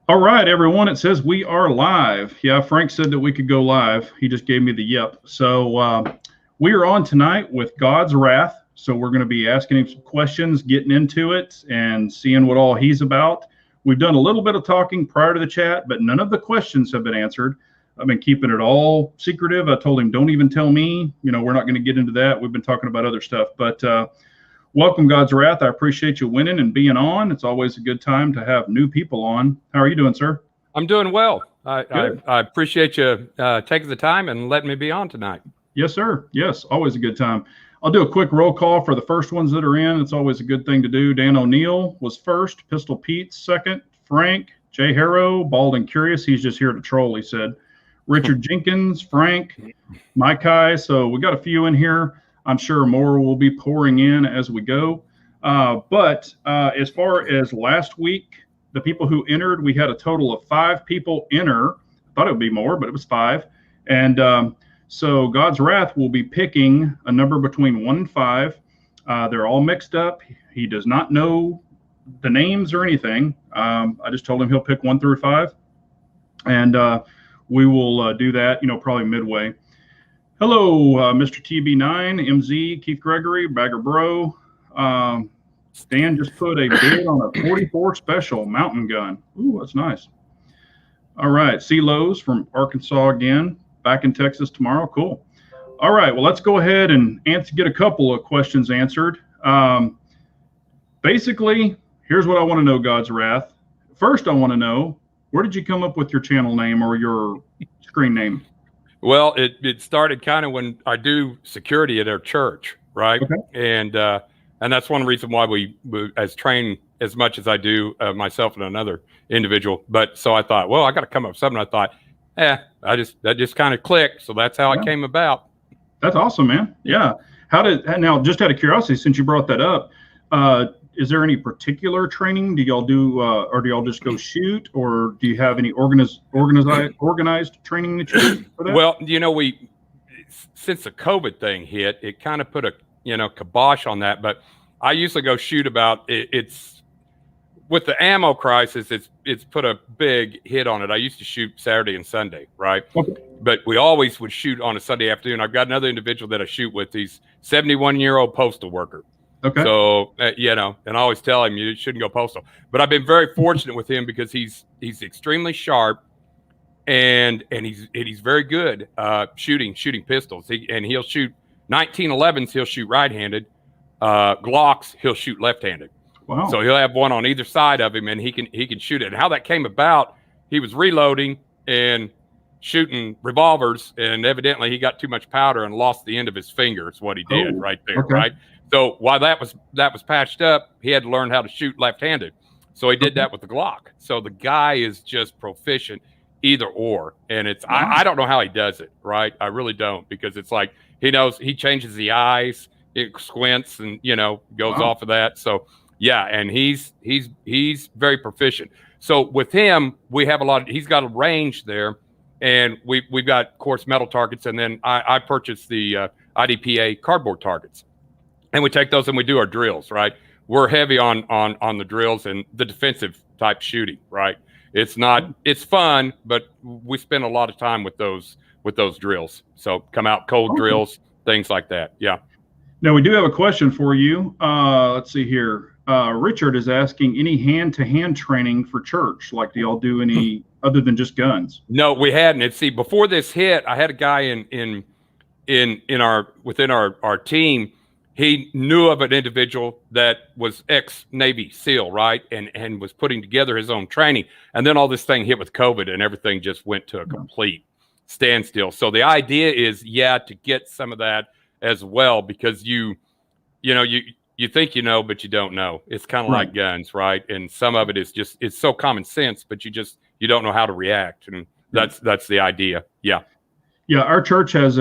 All right, everyone. It says we are live. Yeah, Frank said that we could go live. He just gave me the yep. So we are on tonight with God's wrath. So we're going to be asking him some questions, getting into it, and seeing what all he's about. We've done a little bit of talking prior to the chat, but none of the questions have been answered. I've been keeping it all secretive. I told him, don't even tell me. We're not going to get into that. We've been talking about other stuff, but welcome, God's Wrath. I appreciate you winning and being on. It's always a good time to have new people on. How are you doing, sir? I'm doing well. I appreciate you taking the time and letting me be on tonight. Yes, sir. Yes, always a good time. I'll do a quick roll call for the first ones that are in. It's always a good thing to do. Dan O'Neill was first. Pistol Pete second. Frank, Jay Harrow, Bald and Curious. He's just here to troll, he said. Richard Jenkins, Frank, Mike Kai. So we got a few in here. I'm sure more will be pouring in as we go. But as far as last week, the people who entered, we had a total of 5 people enter. I thought it would be more, but it was 5. And so God's Wrath will be picking a number between 1 and 5. They're all mixed up. He does not know the names or anything. I just told him he'll pick 1 through 5. And we will do that, probably midway. Hello, Mr. TB9, MZ, Keith Gregory, Bagger Bro. Stan just put a bid on a 44 special mountain gun. Ooh, that's nice. All right, C. Lowe's from Arkansas again, back in Texas tomorrow. Cool. All right, well, let's go ahead and get a couple of questions answered. Basically, here's what I want to know, God's Wrath. First, I want to know, where did you come up with your channel name or your screen name? Well, it started kind of when I do security at our church, right? Okay. And that's one reason why we as train as much as I do myself and another individual. But so I thought, well, I got to come up with something. I thought, that just kind of clicked. So that's how it came about. That's awesome, man. Yeah. Now, just out of curiosity, since you brought that up, is there any particular training? Do y'all do, or do y'all just go shoot, or do you have any organized training that you do for that? Well, since the COVID thing hit, it kind of put a, kibosh on that. But I usually go shoot about it's with the ammo crisis. It's put a big hit on it. I used to shoot Saturday and Sunday, right? Okay. But we always would shoot on a Sunday afternoon. I've got another individual that I shoot with. He's 71-year-old postal worker. Okay. So, and I always tell him you shouldn't go postal. But I've been very fortunate with him because he's extremely sharp and he's very good shooting pistols. He'll shoot 1911s. He'll shoot right-handed. Glocks. He'll shoot left-handed. Wow. So he'll have one on either side of him, and he can shoot it. And how that came about, he was reloading and shooting revolvers, and evidently he got too much powder and lost the end of his finger. Is what he did right there, right? So while that was patched up, he had to learn how to shoot left-handed. So he did that with the Glock. So the guy is just proficient either or. And it's I don't know how he does it, right? I really don't, because it's like he knows, he changes the eyes, it squints and goes off of that. So yeah, and he's very proficient. So with him, we have he's got a range there, and we've got, of course, metal targets, and then I purchased the IDPA cardboard targets. And we take those and we do our drills, right? We're heavy on the drills and the defensive type shooting, right? It's fun, but we spend a lot of time with those drills. So come out cold drills, things like that. Yeah. Now we do have a question for you. Let's see here. Richard is asking, any hand-to-hand training for church? Like, do y'all do any other than just guns? No, we hadn't. And see, before this hit, I had a guy within our team. He knew of an individual that was ex-Navy SEAL, right? And was putting together his own training. And then all this thing hit with COVID and everything just went to a complete standstill. So the idea is, to get some of that as well, because you think but you don't know. It's kind of like guns, right? And some of it is just, it's so common sense, but you don't know how to react. And that's the idea. Yeah. Yeah. Our church has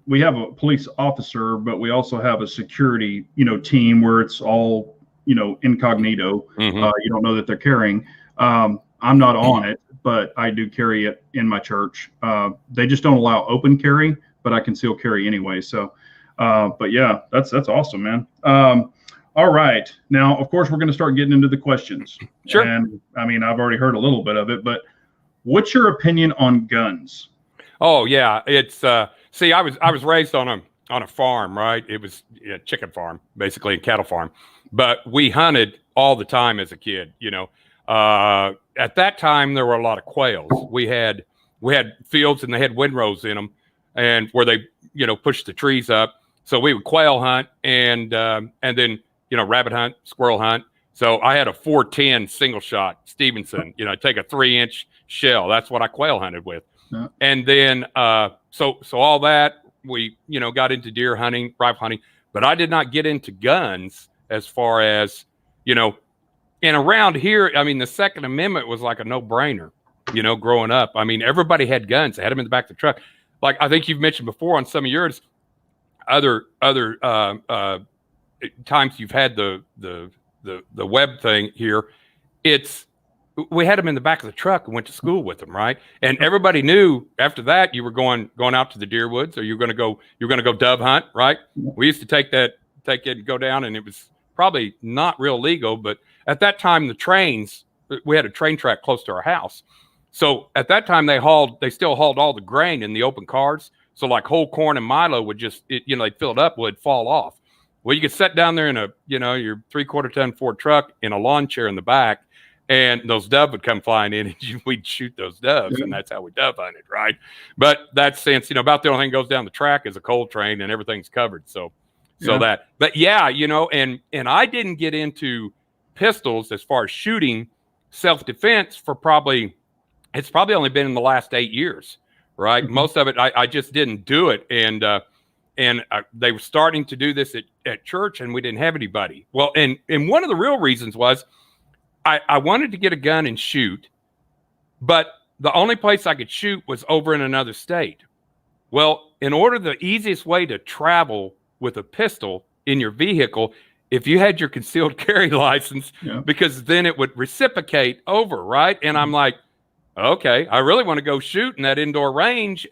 we have a police officer, but we also have a security, team where it's all, incognito. Mm-hmm. You don't know that they're carrying. I'm not on it, but I do carry it in my church. They just don't allow open carry, but I can still carry anyway. So, but yeah, that's awesome, man. All All right. Now, of course, we're going to start getting into the questions. Sure. And I mean, I've already heard a little bit of it, but what's your opinion on guns? Oh yeah, it's see, I was raised on a farm, right? It was a chicken farm, basically, a cattle farm, but we hunted all the time as a kid. At that time there were a lot of quails. We had fields and they had windrows in them, and where they pushed the trees up. So we would quail hunt and then rabbit hunt, squirrel hunt. So I had a 410 single shot Stevenson. Take a 3-inch shell. That's what I quail hunted with. Yeah. And then so all that we got into deer hunting, rifle hunting, but I did not get into guns as far as and around here. I mean, the Second Amendment was like a no-brainer. Growing up, I mean, everybody had guns. They had them in the back of the truck. Like I think you've mentioned before on some of yours, other times you've had the web thing here. We had them in the back of the truck and went to school with them, right? And everybody knew after that you were going out to the deer woods, or you're going to go dove hunt, right? We used to take it and go down, and it was probably not real legal, but at that time we had a train track close to our house. So at that time they still hauled all the grain in the open cars. So like whole corn and milo would they'd fill it up, would fall off. Well, you could sit down there in your 3/4 ton Ford truck in a lawn chair in the back, and those doves would come flying in, and we'd shoot those doves, and that's how we dove hunted, right? But that's since about the only thing that goes down the track is a coal train, and everything's covered. But yeah, and I didn't get into pistols as far as shooting self-defense for it's probably only been in the last 8 years, right? Mm-hmm. Most of it, I just didn't do it, and they were starting to do this at church, and we didn't have anybody. Well, and one of the real reasons was I wanted to get a gun and shoot, but the only place I could shoot was over in another state. Well, the easiest way to travel with a pistol in your vehicle, if you had your concealed carry license, because then it would reciprocate over, right? And I'm like, okay, I really want to go shoot in that indoor range,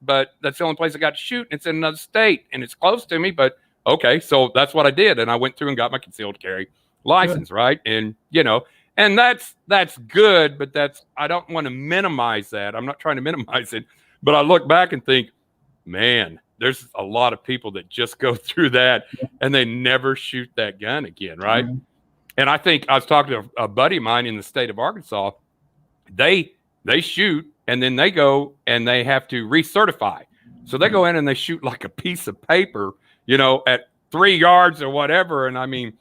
but that's the only place I got to shoot. And it's in another state, and it's close to me. But okay, so that's what I did, and I went through and got my concealed carry license, right? And and that's good, but I don't want to minimize that. I'm not trying to minimize it, but I look back and think, man, there's a lot of people that just go through that and they never shoot that gun again, right? Mm-hmm. And I think I was talking to a buddy of mine in the state of Arkansas. They shoot, and then they go and they have to recertify. So they go in and they shoot like a piece of paper, at 3 yards or whatever. And I mean,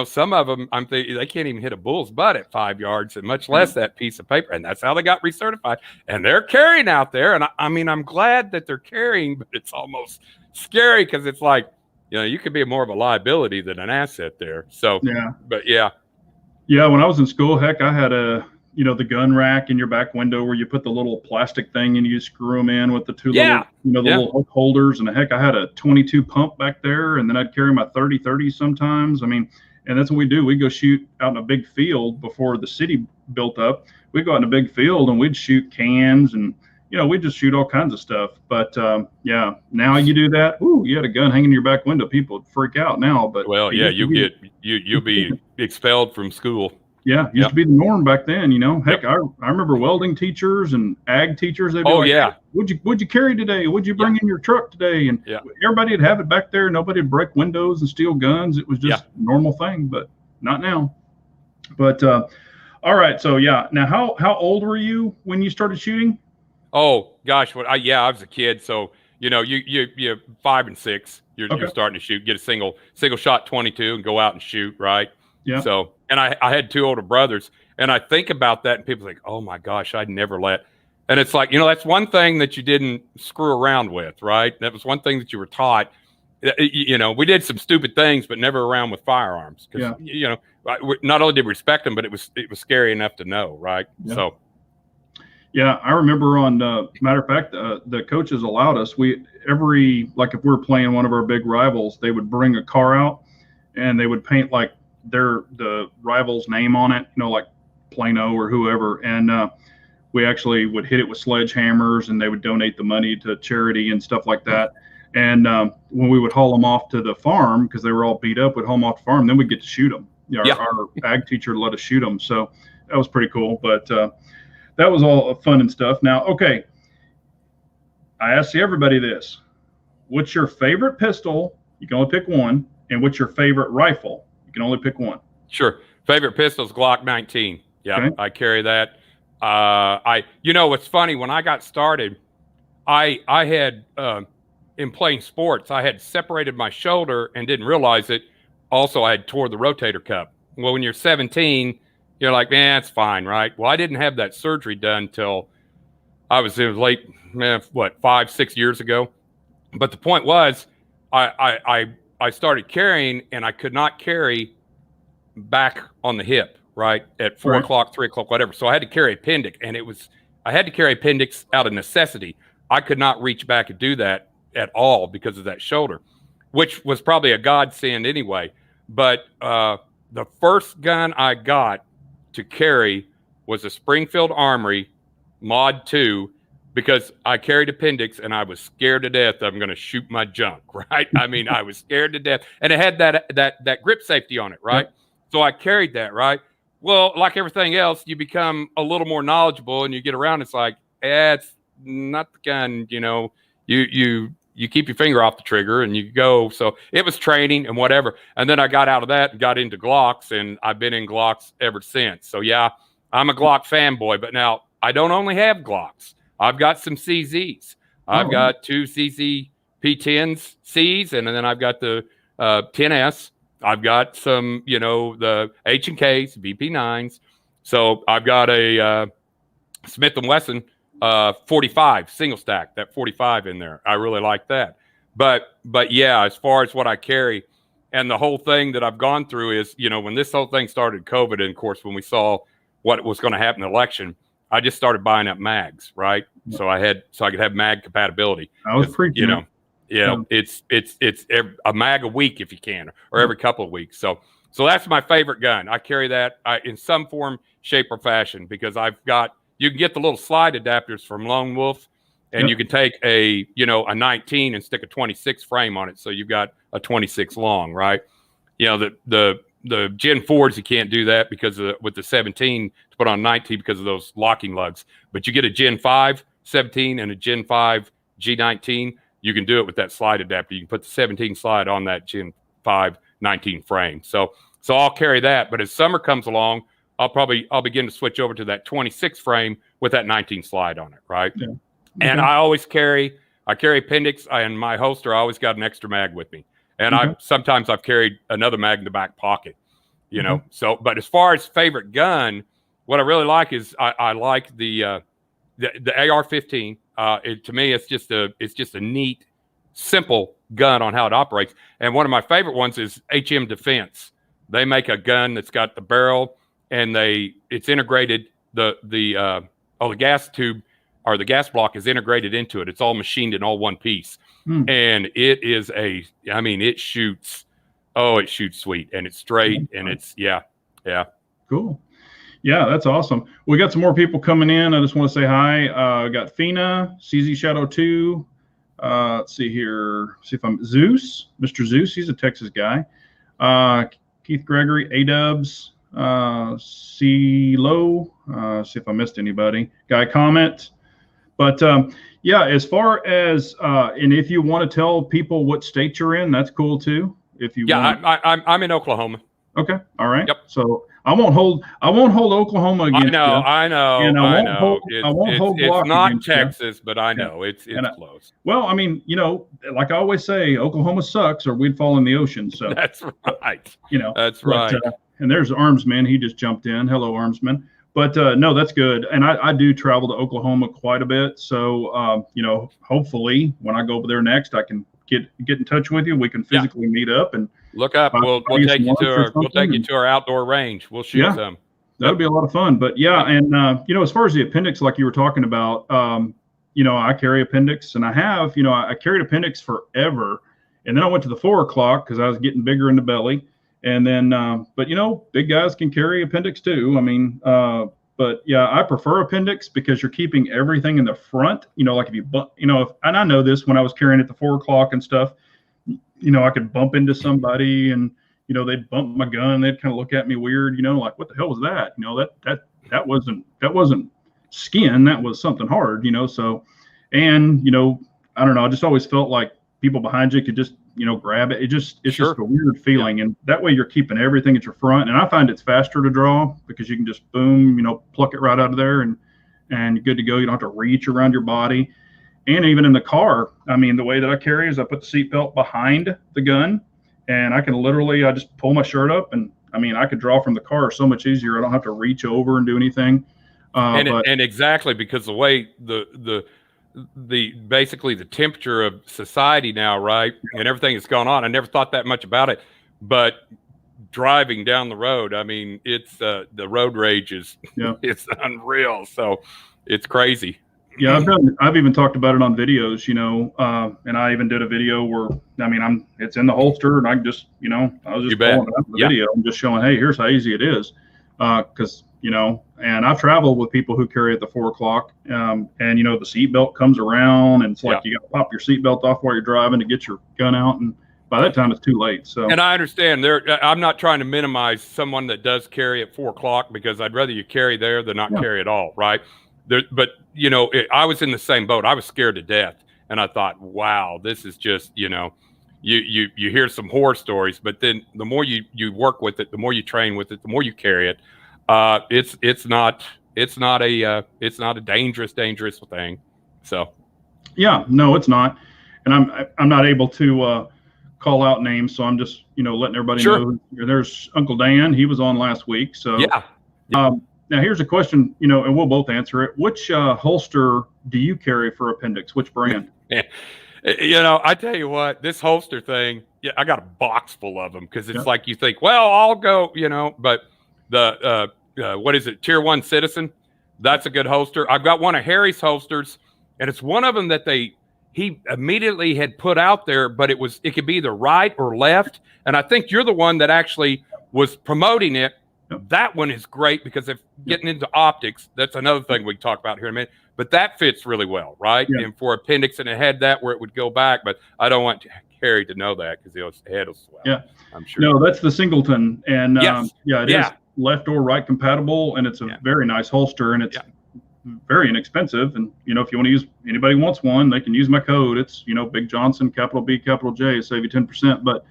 some of them, I'm thinking they can't even hit a bull's butt at 5 yards, and much less that piece of paper. And that's how they got recertified. And they're carrying out there. And I mean, I'm glad that they're carrying, but it's almost scary because it's like, you could be more of a liability than an asset there. So, but yeah. Yeah. When I was in school, heck, I had the gun rack in your back window where you put the little plastic thing and you screw them in with the two little, little hook holders. And heck, I had a 22 pump back there, and then I'd carry my 30 sometimes. I mean, and that's what we do. We go shoot out in a big field before the city built up. We'd go out in a big field and we'd shoot cans, and we'd just shoot all kinds of stuff. But now you do that. Ooh, you had a gun hanging in your back window. People would freak out now. But you'll be expelled from school. Yeah, used to be the norm back then. Heck, I remember welding teachers and ag teachers. They'd be like, yeah, what'd you carry today? What'd you bring in your truck today? And everybody would have it back there. Nobody would break windows and steal guns. It was just a normal thing, but not now. But all right, so now how old were you when you started shooting? Oh gosh, I was a kid, so you 5 and 6, you're starting to shoot, get a single shot 22 and go out and shoot, right? Yeah. So, and I had 2 older brothers, and I think about that, and people think, oh my gosh, I'd never let. And it's like, that's one thing that you didn't screw around with, right? That was one thing that you were taught. We did some stupid things, but never around with firearms. Because, not only did we respect them, but it was scary enough to know, right? Yeah. So. Yeah, I remember matter of fact, the coaches allowed us, if we were playing one of our big rivals, they would bring a car out and they would paint like the rival's name on it, like Plano or whoever. And we actually would hit it with sledgehammers, and they would donate the money to charity and stuff like that. And when we would haul them off to the farm, because they were all beat up, we'd haul them off the farm, then we'd get to shoot them. Our ag teacher let us shoot them. So that was pretty cool. But that was all fun and stuff. Now, okay, I asked everybody this. What's your favorite pistol? You can only pick one. And what's your favorite rifle? You can only pick one. Sure. Favorite pistol is Glock 19. Yeah, okay. I carry that. What's funny, when I got started, I had, in playing sports, I had separated my shoulder and didn't realize it. Also, I had tore the rotator cuff. Well, when you're 17, you're like, man, it's fine, right? Well, I didn't have that surgery done till it was late, 5-6 years ago. But the point was, I started carrying, and I could not carry back on the hip, right, at 4 o'clock, 3 o'clock, whatever. So I had to carry appendix, and I had to carry appendix out of necessity. I could not reach back and do that at all because of that shoulder, which was probably a godsend anyway. But the first gun I got to carry was a Springfield Armory Mod 2, because I carried appendix and I was scared to death I'm going to shoot my junk, right? I mean, I was scared to death. And it had that grip safety on it, right? Yep. So I carried that, right? Well, like everything else, you become a little more knowledgeable and you get around. It's like, it's not the gun, you keep your finger off the trigger and you go. So it was training and whatever. And then I got out of that and got into Glocks, and I've been in Glocks ever since. So yeah, I'm a Glock fanboy, but now I don't only have Glocks. I've got some CZs. I've got 2 CZ P10s Cs, and then I've got the 10S. I've got some, the H&Ks, VP9s. So I've got a Smith & Wesson 45 single stack, that 45 in there. I really like that. But yeah, as far as what I carry, and the whole thing that I've gone through is, when this whole thing started, COVID, and of course, when we saw what was going to happen in the election, I just started buying up mags, right? So I could have mag compatibility. I was preaching. It's a mag a week if you can, or every couple of weeks. So that's my favorite gun. I carry that in some form, shape, or fashion, because you can get the little slide adapters from Lone Wolf, and you can take a 19 and stick a 26 frame on it, so you've got a 26 long, right? The Gen 4s, you can't do that because with the 17 to put on 19 because of those locking lugs. But you get a Gen 5 17 and a Gen 5 G19, you can do it with that slide adapter. You can put the 17 slide on that Gen 5 19 frame. So I'll carry that. But as summer comes along, I'll begin to switch over to that 26 frame with that 19 slide on it, right? Yeah. Okay. And I carry appendix, and my holster, I always got an extra mag with me. And sometimes I've carried another mag in the back pocket, So, but as far as favorite gun, what I really like is I like the AR-15. To me, it's just a neat, simple gun on how it operates. And one of my favorite ones is HM Defense. They make a gun that's got the barrel, and it's integrated. The gas tube or the gas block is integrated into it. It's all machined in all one piece. And it is it shoots sweet, and it's straight, and it's, yeah. Cool. Yeah, that's awesome. We got some more people coming in. I just want to say hi. We got Fina, CZ Shadow 2. Let's see here. See if I'm Zeus, Mr. Zeus. He's a Texas guy. Keith Gregory, A-Dubs, C Low. See if I missed anybody. Guy Comment. But yeah, as far as and if you want to tell people what state you're in, that's cool too. If you I'm in Oklahoma. Okay, all right. Yep. So I won't hold Oklahoma against you. I know. And I won't hold It's not Texas, you. But I know it's close. Well, I mean, like I always say, Oklahoma sucks, or we'd fall in the ocean. So that's right. That's right. And there's Armsman. He just jumped in. Hello, Armsman. But no, that's good. And I do travel to Oklahoma quite a bit. So, hopefully when I go over there next, I can get in touch with you. We can physically meet up and look up. We'll take you to our outdoor range. We'll shoot some. That would be a lot of fun. But yeah. And, as far as the appendix, like you were talking about, I carry appendix, and I have, I carried appendix forever. And then I went to the 4 o'clock because I was getting bigger in the belly. And then, but big guys can carry appendix too. I mean, but but yeah, I prefer appendix because you're keeping everything in the front. Like if you bump, and I know this when I was carrying at the 4 o'clock and stuff, I could bump into somebody and, they'd bump my gun. They'd kind of look at me weird, like, what the hell was that? That wasn't skin. That was something hard, so, and, I don't know. I just always felt like people behind you could just, grab it. It's Sure. just a weird feeling. And that way you're keeping everything at your front. And I find it's faster to draw because you can just boom, pluck it right out of there and you're good to go. You don't have to reach around your body. And even in the car, I mean, the way that I carry is I put the seatbelt behind the gun and I can literally, I just pull my shirt up and I mean, I could draw from the car so much easier. I don't have to reach over and do anything. And exactly because the way the basically the temperature of society now, right, and everything that's gone on, I never thought that much about it, but driving down the road, I mean, it's the road rage is it's unreal. So it's crazy. Yeah, I've even talked about it on videos, and I even did a video where, I mean, it's in the holster and I just, I was just pulling it out of the video and just showing, hey, here's how easy it is. Cause and I've traveled with people who carry at the 4 o'clock, and the seatbelt comes around and it's like, you got to pop your seatbelt off while you're driving to get your gun out. And by that time it's too late. So, and I understand I'm not trying to minimize someone that does carry at 4 o'clock because I'd rather you carry there than not carry at all. Right. But I was in the same boat. I was scared to death, and I thought, "Wow, this is just you hear some horror stories, but then the more you work with it, the more you train with it, the more you carry it. It's not a dangerous thing." So, yeah, no, it's not, and I'm not able to call out names, so I'm just letting everybody know. There's Uncle Dan. He was on last week, so yeah. Now here's a question, and we'll both answer it. Which holster do you carry for appendix? Which brand? I tell you what, this holster thing, I got a box full of them because it's like you think, well, I'll go, but the what is it? Tier 1 Citizen. That's a good holster. I've got one of Harry's holsters, and it's one of them that he immediately had put out there, but it could be either right or left. And I think you're the one that actually was promoting it. That one is great because if getting into optics, that's another thing we can talk about here in a minute, but that fits really well, right? And for appendix, and it had that where it would go back, but I don't want Harry to know that because his head will swell. Yeah, I'm sure. No, that's the Singleton, and it is left or right compatible, and it's a very nice holster, and it's very inexpensive. And if you want to use, anybody wants one, they can use my code. It's Big Johnson, capital B, capital J, save you 10%. But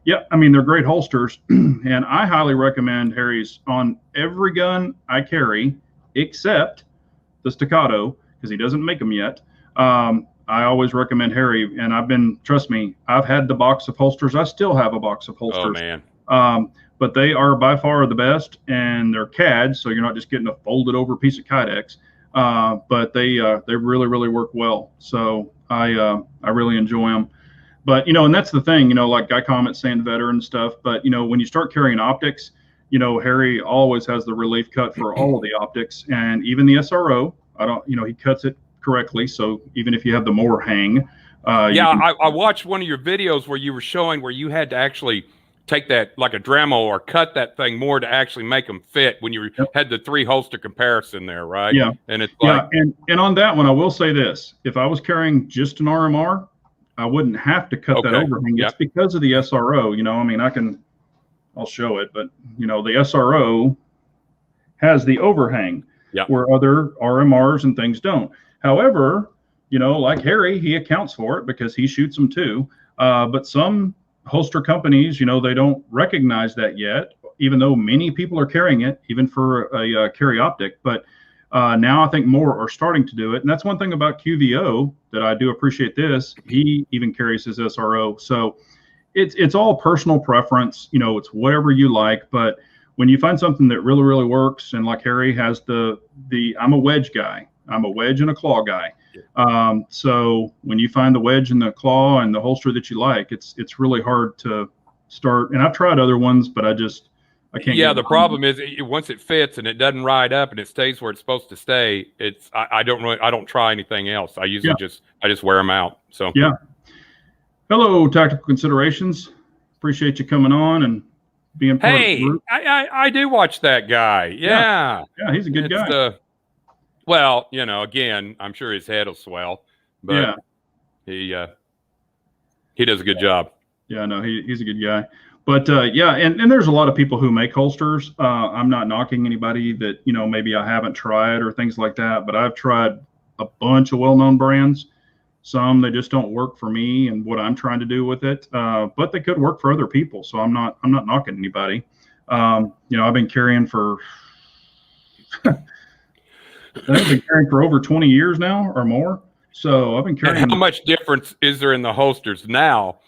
yeah, I mean, they're great holsters, and I highly recommend Harry's on every gun I carry, except the Staccato, because he doesn't make them yet. I always recommend Harry, and trust me, I've had the box of holsters. I still have a box of holsters. Oh, man. But they are by far the best, and they're CAD, so you're not just getting a folded over piece of Kydex. But they really, really work well. So I really enjoy them. But, and that's the thing, like Guy Comet saying veteran stuff. But, when you start carrying optics, Harry always has the relief cut for all of the optics, and even the SRO. He cuts it correctly. So even if you have the more hang. I watched one of your videos where you were showing where you had to actually take that like a Dremel or cut that thing more to actually make them fit when you had the 3 holster comparison there, right? Yeah. And it's like, and on that one, I will say this: if I was carrying just an RMR, I wouldn't have to cut that overhang. It's because of the SRO. I mean, I'll show it, but the SRO has the overhang where other RMRs and things don't. However, like Harry, he accounts for it because he shoots them too. But some holster companies, they don't recognize that yet, even though many people are carrying it, even for a carry optic. But now I think more are starting to do it. And that's one thing about QVO that I do appreciate this. He even carries his SRO. So it's all personal preference. It's whatever you like. But when you find something that really, really works, and like Harry has I'm a wedge guy. I'm a wedge and a claw guy. So when you find the wedge and the claw and the holster that you like, it's really hard to start. And I've tried other ones, but I can't. Yeah, the problem is once it fits and it doesn't ride up and it stays where it's supposed to stay, I don't try anything else. I usually just wear them out. So yeah. Hello, Tactical Considerations. Appreciate you coming on, and being part of the Hey, group. I do watch that guy. Yeah. Yeah, he's a good guy. Well, again, I'm sure his head will swell, but he does a good job. Yeah, no, he's a good guy. But yeah, and there's a lot of people who make holsters. I'm not knocking anybody that, maybe I haven't tried or things like that, but I've tried a bunch of well-known brands. Some they just don't work for me and what I'm trying to do with it. But they could work for other people. So I'm not knocking anybody. I've been carrying for I've been carrying for over 20 years now or more. So I've been carrying. And how much difference is there in the holsters now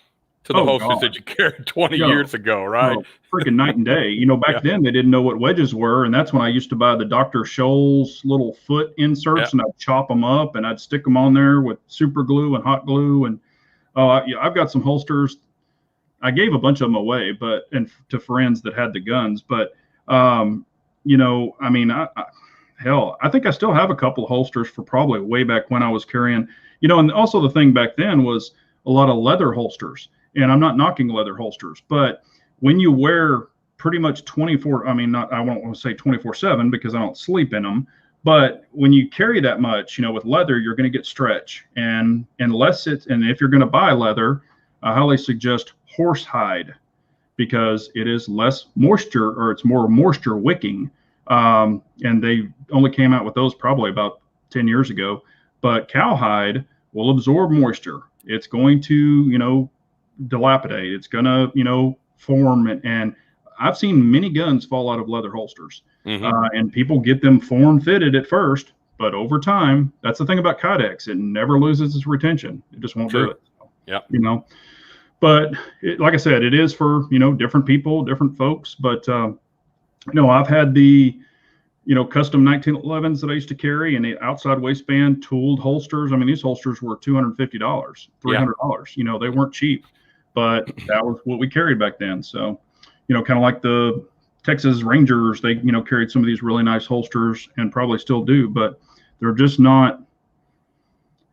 to the holsters that you carried 20 years ago, right? Freaking night and day. Back then they didn't know what wedges were, and that's when I used to buy the Dr. Scholl's little foot inserts, and I'd chop them up and I'd stick them on there with super glue and hot glue. And I've got some holsters. I gave a bunch of them away, and to friends that had the guns. But I think I still have a couple of holsters for probably way back when I was carrying. And also the thing back then was a lot of leather holsters. And I'm not knocking leather holsters, but when you wear pretty much 24, I won't want to say 24/7 because I don't sleep in them, but when you carry that much, with leather, you're going to get stretch. And if you're going to buy leather, I highly suggest horsehide because it is less moisture, or it's more moisture wicking. And they only came out with those probably about 10 years ago, but cowhide will absorb moisture. It's going to, dilapidate. It's gonna, form, and I've seen many guns fall out of leather holsters. And people get them form fitted at first, but over time, that's the thing about Kydex. It never loses its retention. It just won't do it. Yeah. But like I said, it is for, different people, different folks. But, I've had the, custom 1911s that I used to carry, and the outside waistband tooled holsters. These holsters were $250, $300. They weren't cheap, but that was what we carried back then. So, kind of like the Texas Rangers, they, carried some of these really nice holsters and probably still do, but they're just not.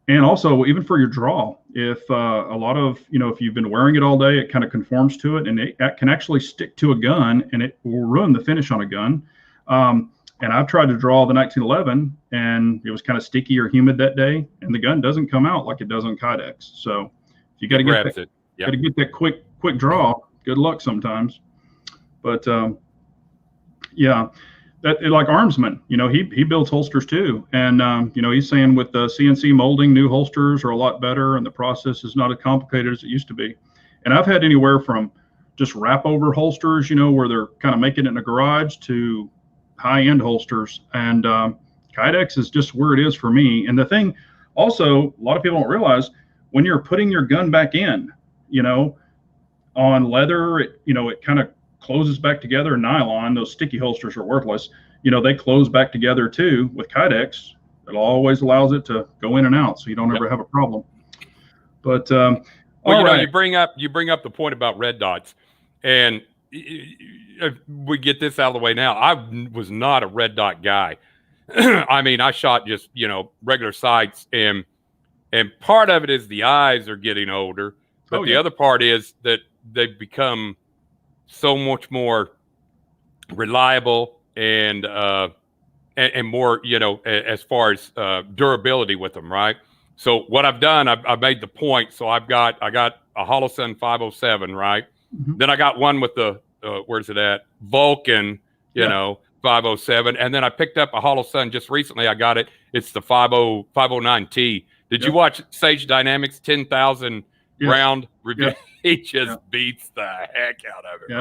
And also, even for your draw, if a lot of, if you've been wearing it all day, it kind of conforms to it, and it can actually stick to a gun, and it will ruin the finish on a gun. And I've tried to draw the 1911, and it was kind of sticky or humid that day, and the gun doesn't come out like it does on Kydex. So you got to get that. Got to get that quick draw. Good luck sometimes. But that like Armsman, he builds holsters too, and he's saying with the CNC molding, new holsters are a lot better, and the process is not as complicated as it used to be. And I've had anywhere from just wrap over holsters, where they're kind of making it in a garage, to high end holsters. And Kydex is just where it is for me. And the thing, also, a lot of people don't realize, when you're putting your gun back in, on leather, it kind of closes back together. Nylon, those sticky holsters are worthless. They close back together too. With Kydex, it always allows it to go in and out, so you don't ever have a problem. But well, you bring up the point about red dots, and we get this out of the way now. I was not a red dot guy. I shot just regular sights, and part of it is the eyes are getting older, but the other part is that they've become so much more reliable and more, as far as durability with them, right? So what I've done, I've made the point. So I got a Holosun 507, right? Mm-hmm. Then I got one with the where's it at? Vulcan, 507, and then I picked up a Holosun just recently. I got it. It's the 509T. Did you watch Sage Dynamics 10,000 round review? Yeah. He just beats the heck out of it.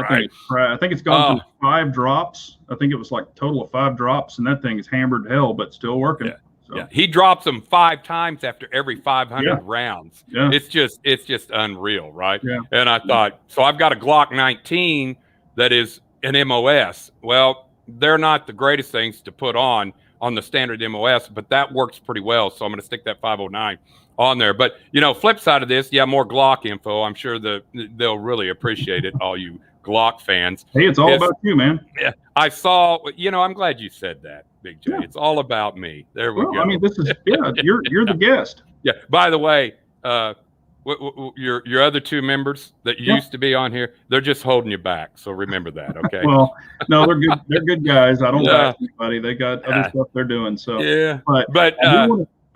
I think it's gone through 5 drops. I think it was like total of 5 drops, and that thing is hammered to hell, but still working. Yeah. So. Yeah. He drops them 5 times after every 500 rounds. Yeah. It's just unreal, right? Yeah. And I thought, so I've got a Glock 19 that is an MOS. Well, they're not the greatest things to put on the standard MOS, but that works pretty well. So I'm going to stick that 509 on there. But, flip side of this, more Glock info. I'm sure they'll really appreciate it, all you Glock fans. Hey, it's all about you, man. Yeah, I saw, I'm glad you said that, Big J. Yeah. It's all about me. There we go. This is, you're the guest. Yeah. By the way, Your other two members that used to be on here, they're just holding you back. So remember that, okay? Well, no, they're good. They're good guys. I don't bash anybody. They got other stuff they're doing. So but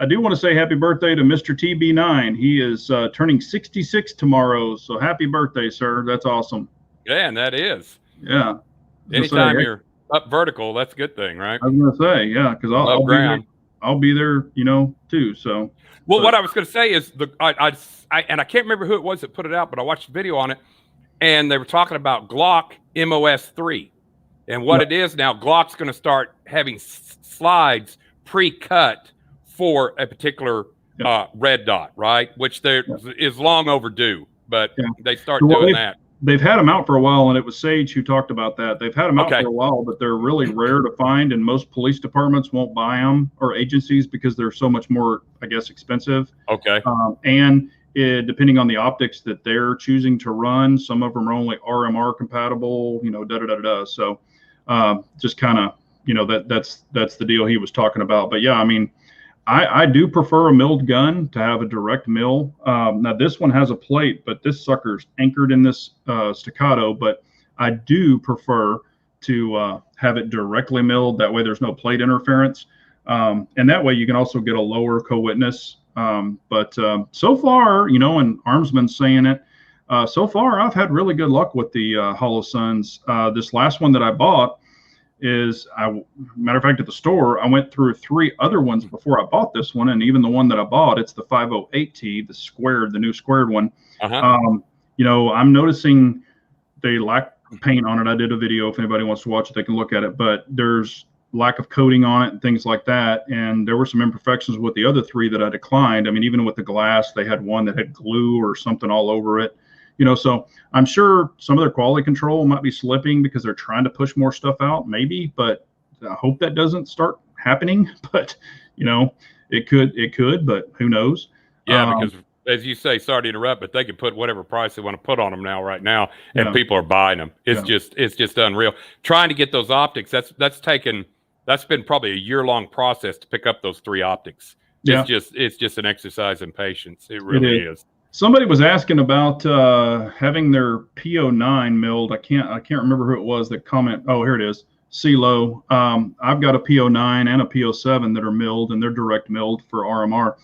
I do want to say happy birthday to Mr. TB9. He is turning 66 tomorrow. So happy birthday, sir. That's awesome. Yeah, and that is. Yeah. Anytime you're up vertical, that's a good thing, right? I was gonna say, yeah, because I'll be there, too. So. Well, what I was going to say is I can't remember who it was that put it out, but I watched a video on it, and they were talking about Glock MOS 3, and what it is now. Glock's going to start having slides pre-cut for a particular red dot, right? Which is long overdue, but they start doing that. They've had them out for a while, and it was Sage who talked about that. They've had them out for a while, but they're really rare to find, and most police departments won't buy them, or agencies, because they're so much more, I guess, expensive. Okay. And depending on the optics that they're choosing to run, some of them are only RMR compatible, So just kind of, that's the deal he was talking about. But yeah, I mean, I do prefer a milled gun to have a direct mill. Now this one has a plate, but this sucker's anchored in this staccato. But I do prefer to have it directly milled. That way there's no plate interference. And that way you can also get a lower co-witness. But so far, and Armsman's saying it, so far I've had really good luck with the Hollow Suns. This last one that I bought, matter of fact, at the store, I went through 3 other ones before I bought this one, and even the one that I bought, it's the 508T, the new squared one. I'm noticing they lack paint on it. I did a video. If anybody wants to watch it, they can look at it. But there's lack of coating on it and things like that. And there were some imperfections with the other 3 that I declined. I mean, even with the glass, they had one that had glue or something all over it. So I'm sure some of their quality control might be slipping because they're trying to push more stuff out, maybe, but I hope that doesn't start happening. But, it could, but who knows? Yeah, because as you say, sorry to interrupt, but they can put whatever price they want to put on them right now, and people are buying them. It's just unreal. Trying to get those optics, that's been probably a year-long process to pick up those 3 optics. It's just an exercise in patience. It really is. Somebody was asking about having their PO9 milled. I can't remember who it was that comment. Oh, here it is. CeeLo. I've got a PO9 and a PO7 that are milled, and they're direct milled for RMR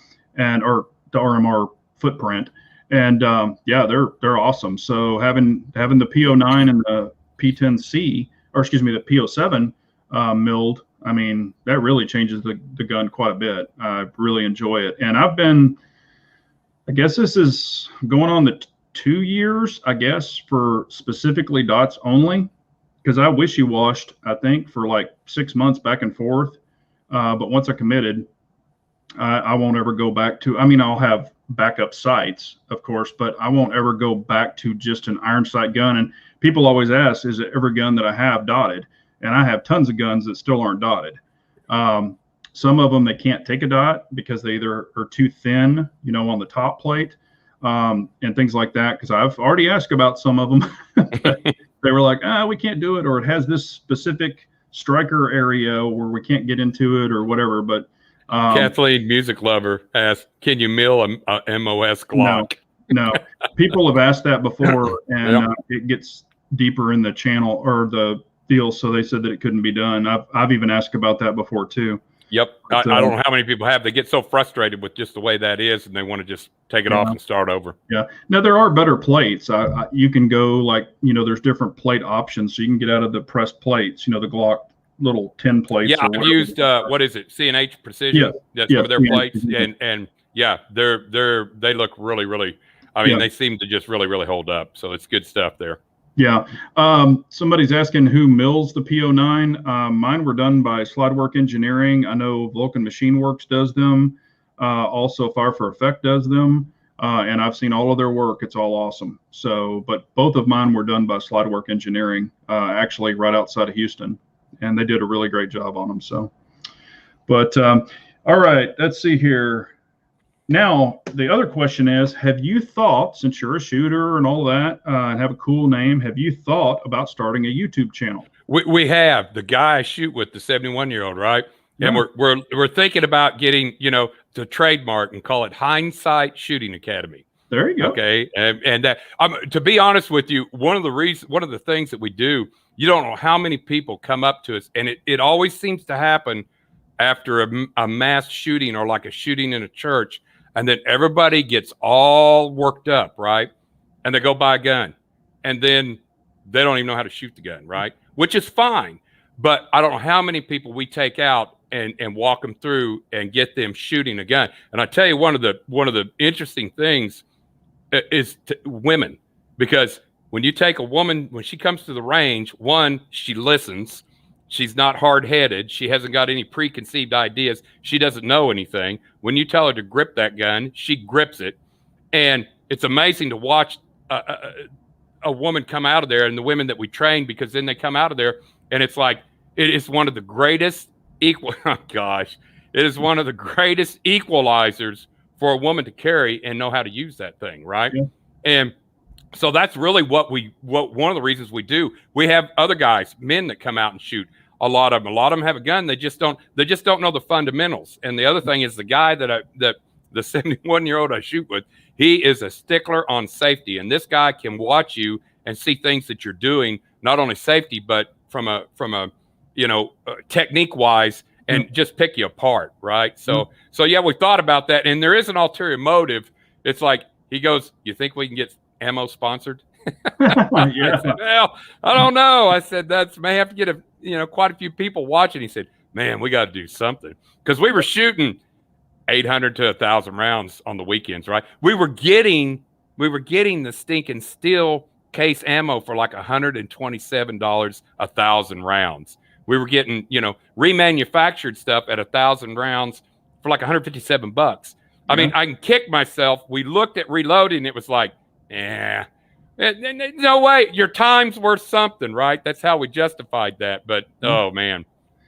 or the RMR footprint. And they're awesome. So having the PO9 and the P10C, or excuse me, the PO7 milled, I mean, that really changes the gun quite a bit. I really enjoy it. And I guess this is going on the 2 years, I guess, for specifically dots only, because I wishy-washed, I think, for like 6 months back and forth. But once I committed, I won't ever go back to, I'll have backup sights, of course, but I won't ever go back to just an iron sight gun. And people always ask, is it every gun that I have dotted? And I have tons of guns that still aren't dotted. Some of them, they can't take a dot because they either are too thin, on the top plate, and things like that. Because I've already asked about some of them. They were like, we can't do it, or it has this specific striker area where we can't get into it or whatever. But Kathleen, music lover, asked, can you mill a MOS Glock? No. People have asked that before, and it gets deeper in the channel or the deal. So they said that it couldn't be done. I've even asked about that before too. Yep. I don't know how many people have. They get so frustrated with just the way that is, and they want to just take it off and start over. Yeah. Now, there are better plates. You can go there's different plate options. So you can get out of the pressed plates, the Glock little tin plates. Yeah, I've used, what is it, C&H Precision? That's one of their plates. And they look really, really, they seem to just really, really hold up. So it's good stuff there. Yeah. Somebody's asking who mills the PO9. Mine were done by Slidework Engineering. I know Vulcan Machine Works does them. Also Fire for Effect does them. And I've seen all of their work. It's all awesome. So, but both of mine were done by Slidework Engineering, actually right outside of Houston. And they did a really great job on them. So, but all right, let's see here. Now, the other question is, have you thought, since you're a shooter and all that, and have a cool name, have you thought about starting a YouTube channel? We have. The guy I shoot with, the 71-year-old, right? Yeah. And we're thinking about getting, to trademark and call it Hindsight Shooting Academy. There you go. Okay. And that, to be honest with you, one of the things that we do, you don't know how many people come up to us, and it always seems to happen after a mass shooting or like a shooting in a church. And then everybody gets all worked up, right? And they go buy a gun, and then they don't even know how to shoot the gun, right? Which is fine. But I don't know how many people we take out and walk them through and get them shooting a gun. And I tell you, one of the interesting things is women, because when you take a woman, when she comes to the range, one, she listens. She's not hard-headed. She hasn't got any preconceived ideas. She doesn't know anything. When you tell her to grip that gun, she grips it. And it's amazing to watch a woman come out of there, and the women that we train, because then they come out of there and it's like, it is one of the greatest it is one of the greatest equalizers for a woman to carry and know how to use that thing, right? Yeah. And so that's really what one of the reasons we do. We have other guys, men, that come out and shoot. A lot of them have a gun. They just don't know the fundamentals. And the other thing is, the guy that the 71-year-old I shoot with, he is a stickler on safety. And this guy can watch you and see things that you're doing, not only safety, but from a technique wise, and just pick you apart, right? So yeah, we thought about that, and there is an ulterior motive. It's like, he goes, "You think we can get ammo sponsored?" Yeah. I said, "Well, I don't know." I said, may have to get quite a few people watching. He said, "Man, we got to do something," because we were shooting 800 to 1,000 rounds on the weekends, right? We were getting the stinking steel case ammo for like $127 1,000 rounds. We were getting, remanufactured stuff at 1,000 rounds for like $157. I mean, I can kick myself. We looked at reloading. It was like, no way. Your time's worth something, right? That's how we justified that. But, oh, man,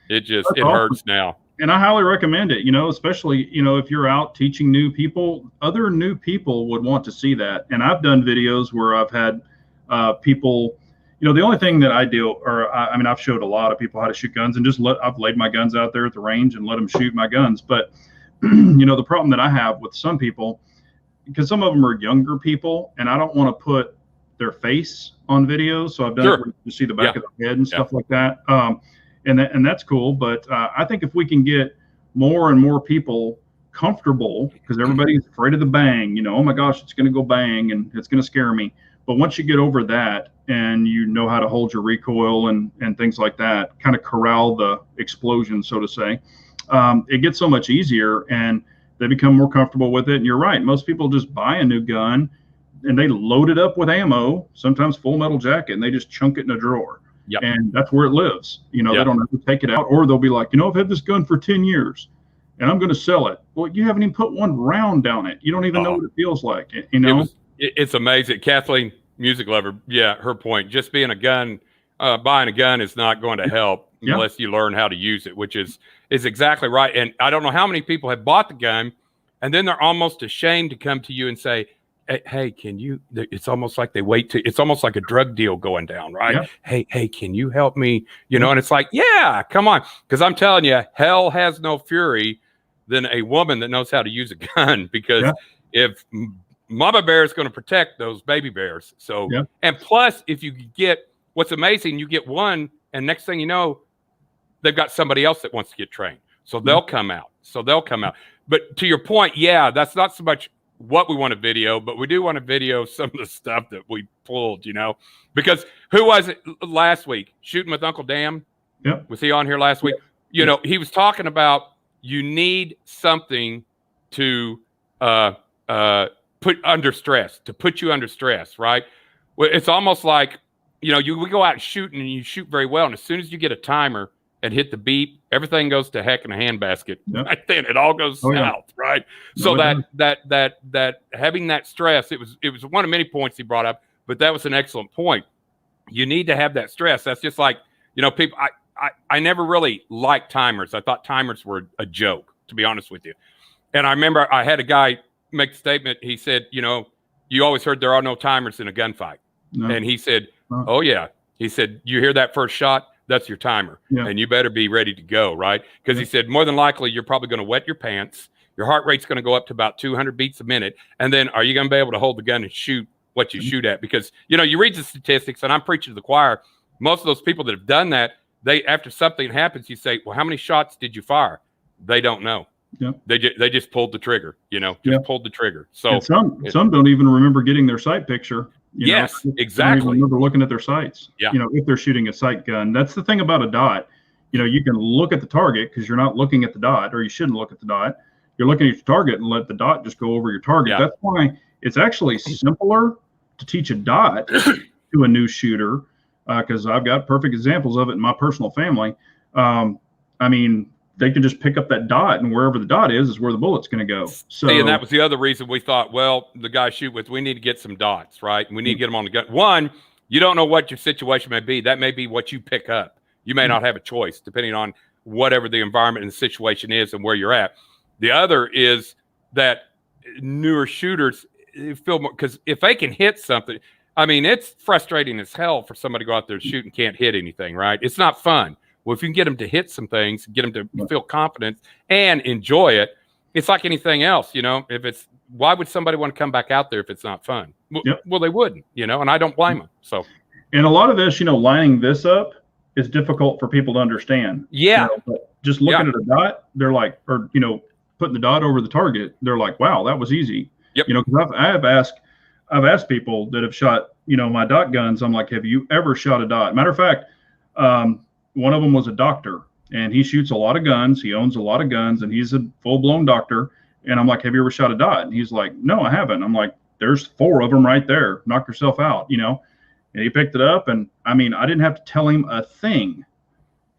it hurts now. And I highly recommend it, especially, if you're out teaching new people. Other new people would want to see that. And I've done videos where I've had people, the only thing that I do, I've showed a lot of people how to shoot guns, and I've laid my guns out there at the range and let them shoot my guns. But, the problem that I have with some people, because some of them are younger people, and I don't want to put their face on video. So I've done it where you see the back of their head and stuff like that. And that's cool. But I think if we can get more and more people comfortable, because everybody's afraid of the bang, oh my gosh, it's going to go bang and it's going to scare me. But once you get over that, and you know how to hold your recoil and things like that, kind of corral the explosion, so to say, it gets so much easier, and they become more comfortable with it. And you're right, most people just buy a new gun and they load it up with ammo, sometimes full metal jacket, and they just chunk it in a drawer. Yep. And that's where it lives. They don't have to take it out, or they'll be like, I've had this gun for 10 years and I'm going to sell it. Well, you haven't even put one round down it. You don't even know what it feels like, It's amazing. Kathleen, music lover, her point, just being buying a gun is not going to help unless you learn how to use it, which is exactly right. And I don't know how many people have bought the gun, and then they're almost ashamed to come to you and say, hey, can you, it's almost like it's almost like a drug deal going down, right? Yeah. Hey, can you help me? And it's like, yeah, come on. Because I'm telling you, hell has no fury than a woman that knows how to use a gun, because if Mama Bear is going to protect those baby bears. So, and plus, if you get, what's amazing, you get one, and next thing you know, they've got somebody else that wants to get trained. So they'll come out. But to your point, that's not so much what we want to video, but we do want to video some of the stuff that we pulled, because who was it last week? Shooting with Uncle Dan? Yep. Was he on here last week? He was talking about, you need something to, put you under stress, right? Well, it's almost like, we go out and shoot, and you shoot very well, and as soon as you get a timer and hit the beep, everything goes to heck in a handbasket. Right then, it all goes south, right? So that having that stress, it was one of many points he brought up, but that was an excellent point. You need to have that stress. That's just like, people. I never really liked timers. I thought timers were a joke, to be honest with you. And I remember I had a guy make the statement. He said, you always heard there are no timers in a gunfight. No. And he said, oh yeah. He said, you hear that first shot? That's your timer. Yeah. And you better be ready to go, right? Because he said, more than likely, you're probably going to wet your pants. Your heart rate's going to go up to about 200 beats a minute. And then are you going to be able to hold the gun and shoot what you shoot at? Because, you know, you read the statistics, and I'm preaching to the choir. Most of those people that have done that, they, after something happens, you say, well, how many shots did you fire? They don't know. Yep. They just pulled the trigger, you know, pulled the trigger. So and some don't even remember getting their sight picture. Yes, know, exactly. Don't even remember looking at their sights. Yeah. You know, if they're shooting a sight gun. That's the thing about a dot. You know, you can look at the target because you're not looking at the dot, or you shouldn't look at the dot. You're looking at your target and let the dot just go over your target. Yeah. That's why it's actually simpler to teach a dot to a new shooter, because I've got perfect examples of it in my personal family. I mean, they can just pick up that dot, and wherever the dot is where the bullet's going to go. So, and that was the other reason we thought, well, the guy shoot with, we need to get some dots, right? And we need to get them on the gun. One, you don't know what your situation may be. That may be what you pick up. You may not have a choice, depending on whatever the environment and the situation is and where you're at. The other is that newer shooters feel more, because if they can hit something, I mean, it's frustrating as hell for somebody to go out there and shoot and can't hit anything, right? It's not fun. Well, if you can get them to hit some things, get them to feel confident and enjoy it, it's like anything else, you know. If it's, why would somebody want to come back out there if it's not fun? Well, they wouldn't, you know, and I don't blame them. So, and a lot of this, you know, lining this up is difficult for people to understand. Yeah. You know, but just looking at a dot, they're like, or, you know, putting the dot over the target, they're like, wow, that was easy. Yep. You know, because I've asked people that have shot, you know, my dot guns. I'm like, have you ever shot a dot? Matter of fact, one of them was a doctor, and he shoots a lot of guns. He owns a lot of guns, and he's a full-blown doctor. And I'm like, have you ever shot a dot? And he's like, no, I haven't. I'm like, there's 4 of them right there. Knock yourself out, you know. And he picked it up, and I mean, I didn't have to tell him a thing.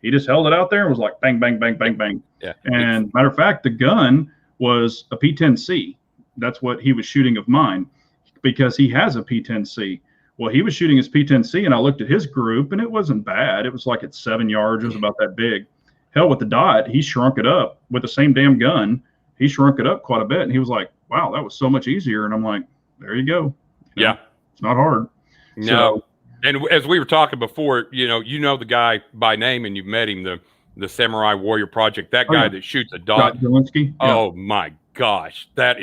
He just held it out there and was like, bang, bang, bang, bang, bang. Yeah. And matter of fact, the gun was a P10C. That's what he was shooting of mine, because he has a P10C. Well, he was shooting his P10C, and I looked at his group, and it wasn't bad. It was like at 7 yards. It was about that big. Hell, with the dot, he shrunk it up with the same damn gun. He shrunk it up quite a bit, and he was like, wow, that was so much easier. And I'm like, there you go. You know, it's not hard. No. So, and as we were talking before, you know the guy by name, and you've met him, the Samurai Warrior Project, that guy that shoots a dot. Zelensky. Oh my gosh, that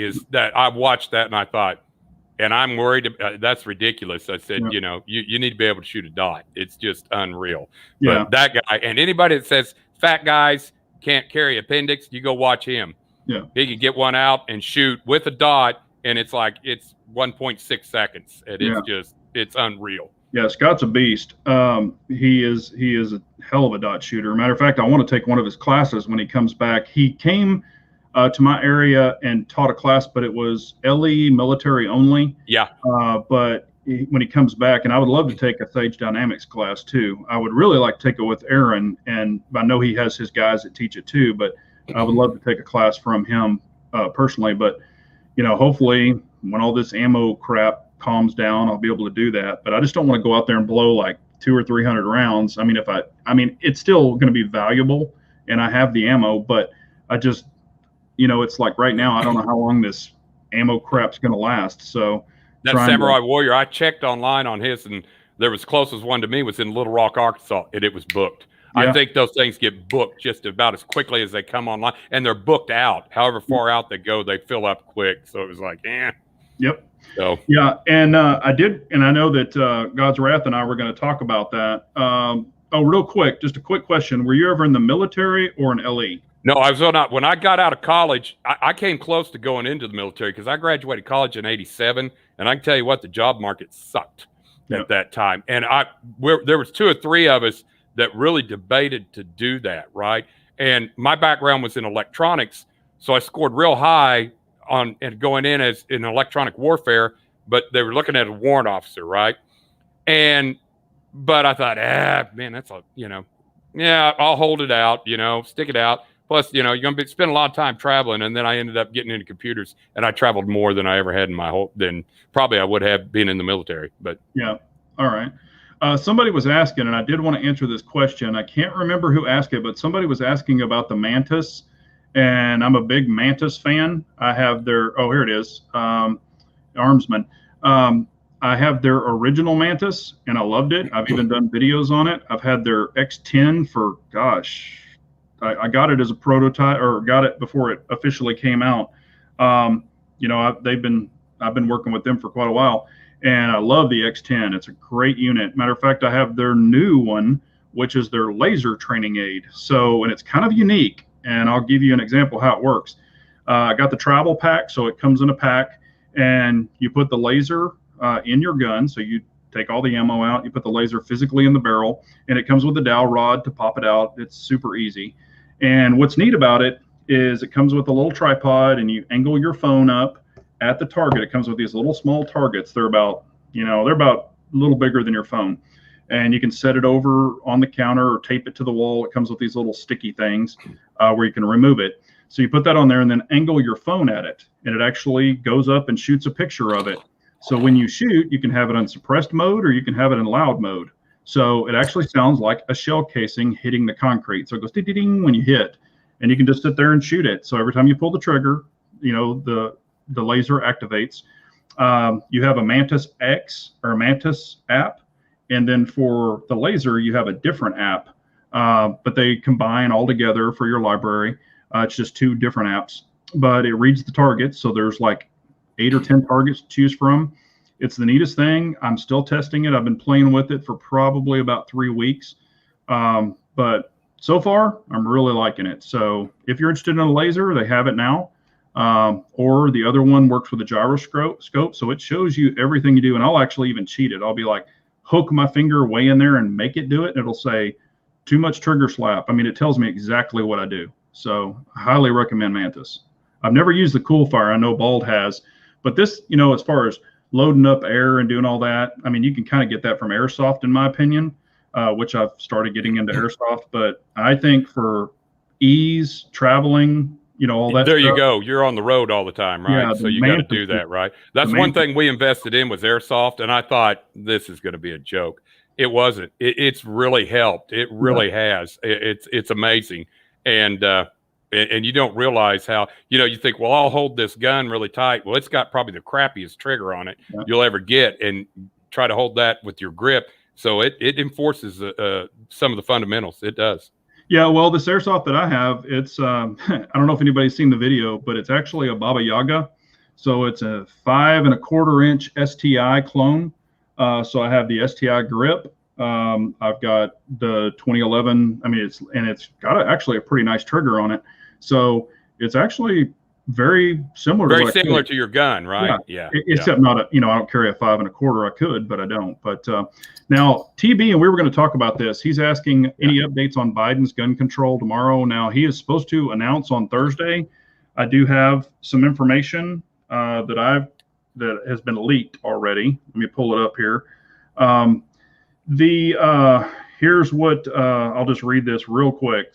I watched that and I thought, and I'm worried. That's ridiculous. I said, you know, you need to be able to shoot a dot. It's just unreal. Yeah. But that guy, and anybody that says fat guys can't carry appendix, you go watch him. Yeah. He can get one out and shoot with a dot, and it's like it's 1.6 seconds, and it's unreal. Yeah, Scott's a beast. He is a hell of a dot shooter. Matter of fact, I want to take one of his classes when he comes back. He came to my area and taught a class, but it was LE military only. Yeah. But when he comes back, and I would love to take a Sage Dynamics class too. I would really like to take it with Aaron, and I know he has his guys that teach it too, but I would love to take a class from him personally. But, you know, hopefully when all this ammo crap calms down, I'll be able to do that. But I just don't want to go out there and blow like 200 or 300 rounds. I mean, it's still going to be valuable, and I have the ammo, but I just, you know, it's like right now, I don't know how long this ammo crap's going to last. So that Samurai Warrior, I checked online on his, and there was closest one to me was in Little Rock, Arkansas, and it was booked. Yeah. I think those things get booked just about as quickly as they come online, and they're booked out. However far out they go, they fill up quick. So it was like, Yep. So yeah, and I did, and I know that God's Wrath and I were going to talk about that. Real quick, just a quick question: were you ever in the military or an LE? No, I was not. When I got out of college, I came close to going into the military because I graduated college in '87, and I can tell you what, the job market sucked at that time. And there was 2 or 3 of us that really debated to do that, right? And my background was in electronics, so I scored real high on and going in as in electronic warfare, but they were looking at a warrant officer, right? But I thought, man, that's I'll hold it out, stick it out. Plus, you're going to spend a lot of time traveling. And then I ended up getting into computers, and I traveled more than I ever had than probably I would have been in the military. But yeah. All right. Somebody was asking, and I did want to answer this question. I can't remember who asked it, but somebody was asking about the Mantis, and I'm a big Mantis fan. I have their, here it is, Armsman. I have their original Mantis, and I loved it. I've even done videos on it. I've had their X10 for, I got it as a prototype, or got it before it officially came out. You know, I've been working with them for quite a while, and I love the X10. It's a great unit. Matter of fact, I have their new one, which is their laser training aid. So, and it's kind of unique, and I'll give you an example how it works. I got the travel pack, so it comes in a pack, and you put the laser in your gun. So you take all the ammo out, you put the laser physically in the barrel, and it comes with a dowel rod to pop it out. It's super easy. And what's neat about it is it comes with a little tripod, and you angle your phone up at the target. It comes with these little small targets. They're about a little bigger than your phone. And you can set it over on the counter or tape it to the wall. It comes with these little sticky things where you can remove it. So you put that on there and then angle your phone at it, and it actually goes up and shoots a picture of it. So when you shoot, you can have it on suppressed mode or you can have it in loud mode. So it actually sounds like a shell casing hitting the concrete. So it goes ding when you hit, and you can just sit there and shoot it. So every time you pull the trigger, you know, the laser activates. You have a Mantis X or a Mantis app, and then for the laser, you have a different app, but they combine all together for your library. It's just two different apps, but it reads the targets. So there's like 8 or 10 targets to choose from. It's the neatest thing. I'm still testing it. I've been playing with it for probably about 3 weeks. But so far, I'm really liking it. So if you're interested in a laser, they have it now. Or the other one works with a gyroscope. So it shows you everything you do. And I'll actually even cheat it. I'll be like, hook my finger way in there and make it do it. And it'll say too much trigger slap. I mean, it tells me exactly what I do. So I highly recommend Mantis. I've never used the Cool Fire. I know Bald has, but this, you know, as far as loading up air and doing all that, I mean, you can kind of get that from airsoft, in my opinion, which I've started getting into airsoft. But I think for ease, traveling, you know, all that there stuff, you go. You're on the road all the time, right? Yeah, so you got to do that, right? That's one thing we invested in was airsoft, and I thought this is going to be a joke. It wasn't. It's really helped. It really has. It's amazing, and you don't realize how, you know, you think, well, I'll hold this gun really tight. Well, it's got probably the crappiest trigger on it you'll ever get, and try to hold that with your grip. So it enforces some of the fundamentals. It does. Yeah, well, this airsoft that I have, it's I don't know if anybody's seen the video, but it's actually a Baba Yaga. So it's a 5 1/4 inch STI clone. So I have the STI grip. I've got the 2011. I mean, it's got actually a pretty nice trigger on it. So it's actually very similar. Very similar to your gun, right? Yeah. Except not I don't carry a 5 1/4. I could, but I don't. But now TB, and we were going to talk about this. He's asking any updates on Biden's gun control tomorrow. Now he is supposed to announce on Thursday. I do have some information that has been leaked already. Let me pull it up here. Here's what I'll just read this real quick.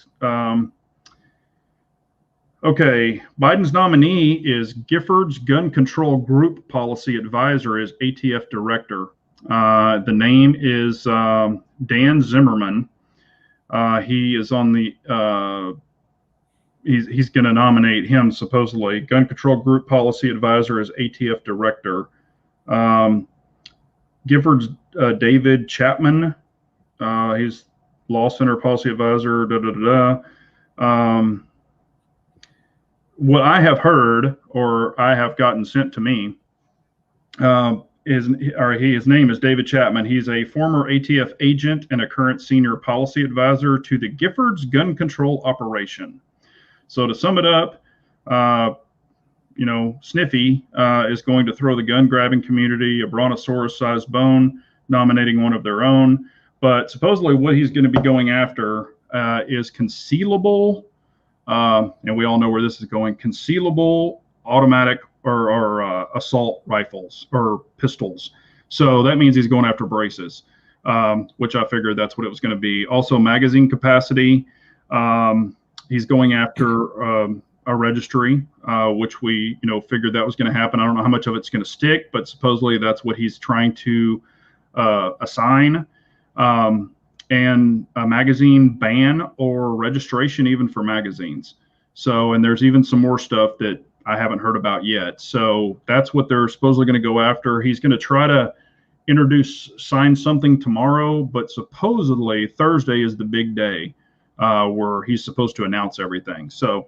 Okay, Biden's nominee is Giffords Gun Control Group Policy Advisor as ATF Director. The name is Dan Zimmerman. He is on the he's going to nominate him supposedly. Gun Control Group Policy Advisor as ATF Director. Giffords David Chapman. He's Law Center Policy Advisor. What I have heard, or I have gotten sent to me, his name is David Chapman. He's a former ATF agent and a current senior policy advisor to the Giffords Gun Control Operation. So to sum it up, Sniffy is going to throw the gun grabbing community a brontosaurus-sized bone, nominating one of their own. But supposedly what he's going to be going after is concealable, and we all know where this is going, concealable automatic or assault rifles or pistols. So that means he's going after braces, which I figured that's what it was going to be. Also magazine capacity. He's going after a registry, which we figured that was going to happen. I don't know how much of it's going to stick, but supposedly that's what he's trying to assign. And a magazine ban or registration even for magazines. So, and there's even some more stuff that I haven't heard about yet. So that's what they're supposedly going to go after. He's going to try to sign something tomorrow, but supposedly Thursday is the big day. where he's supposed to announce everything. So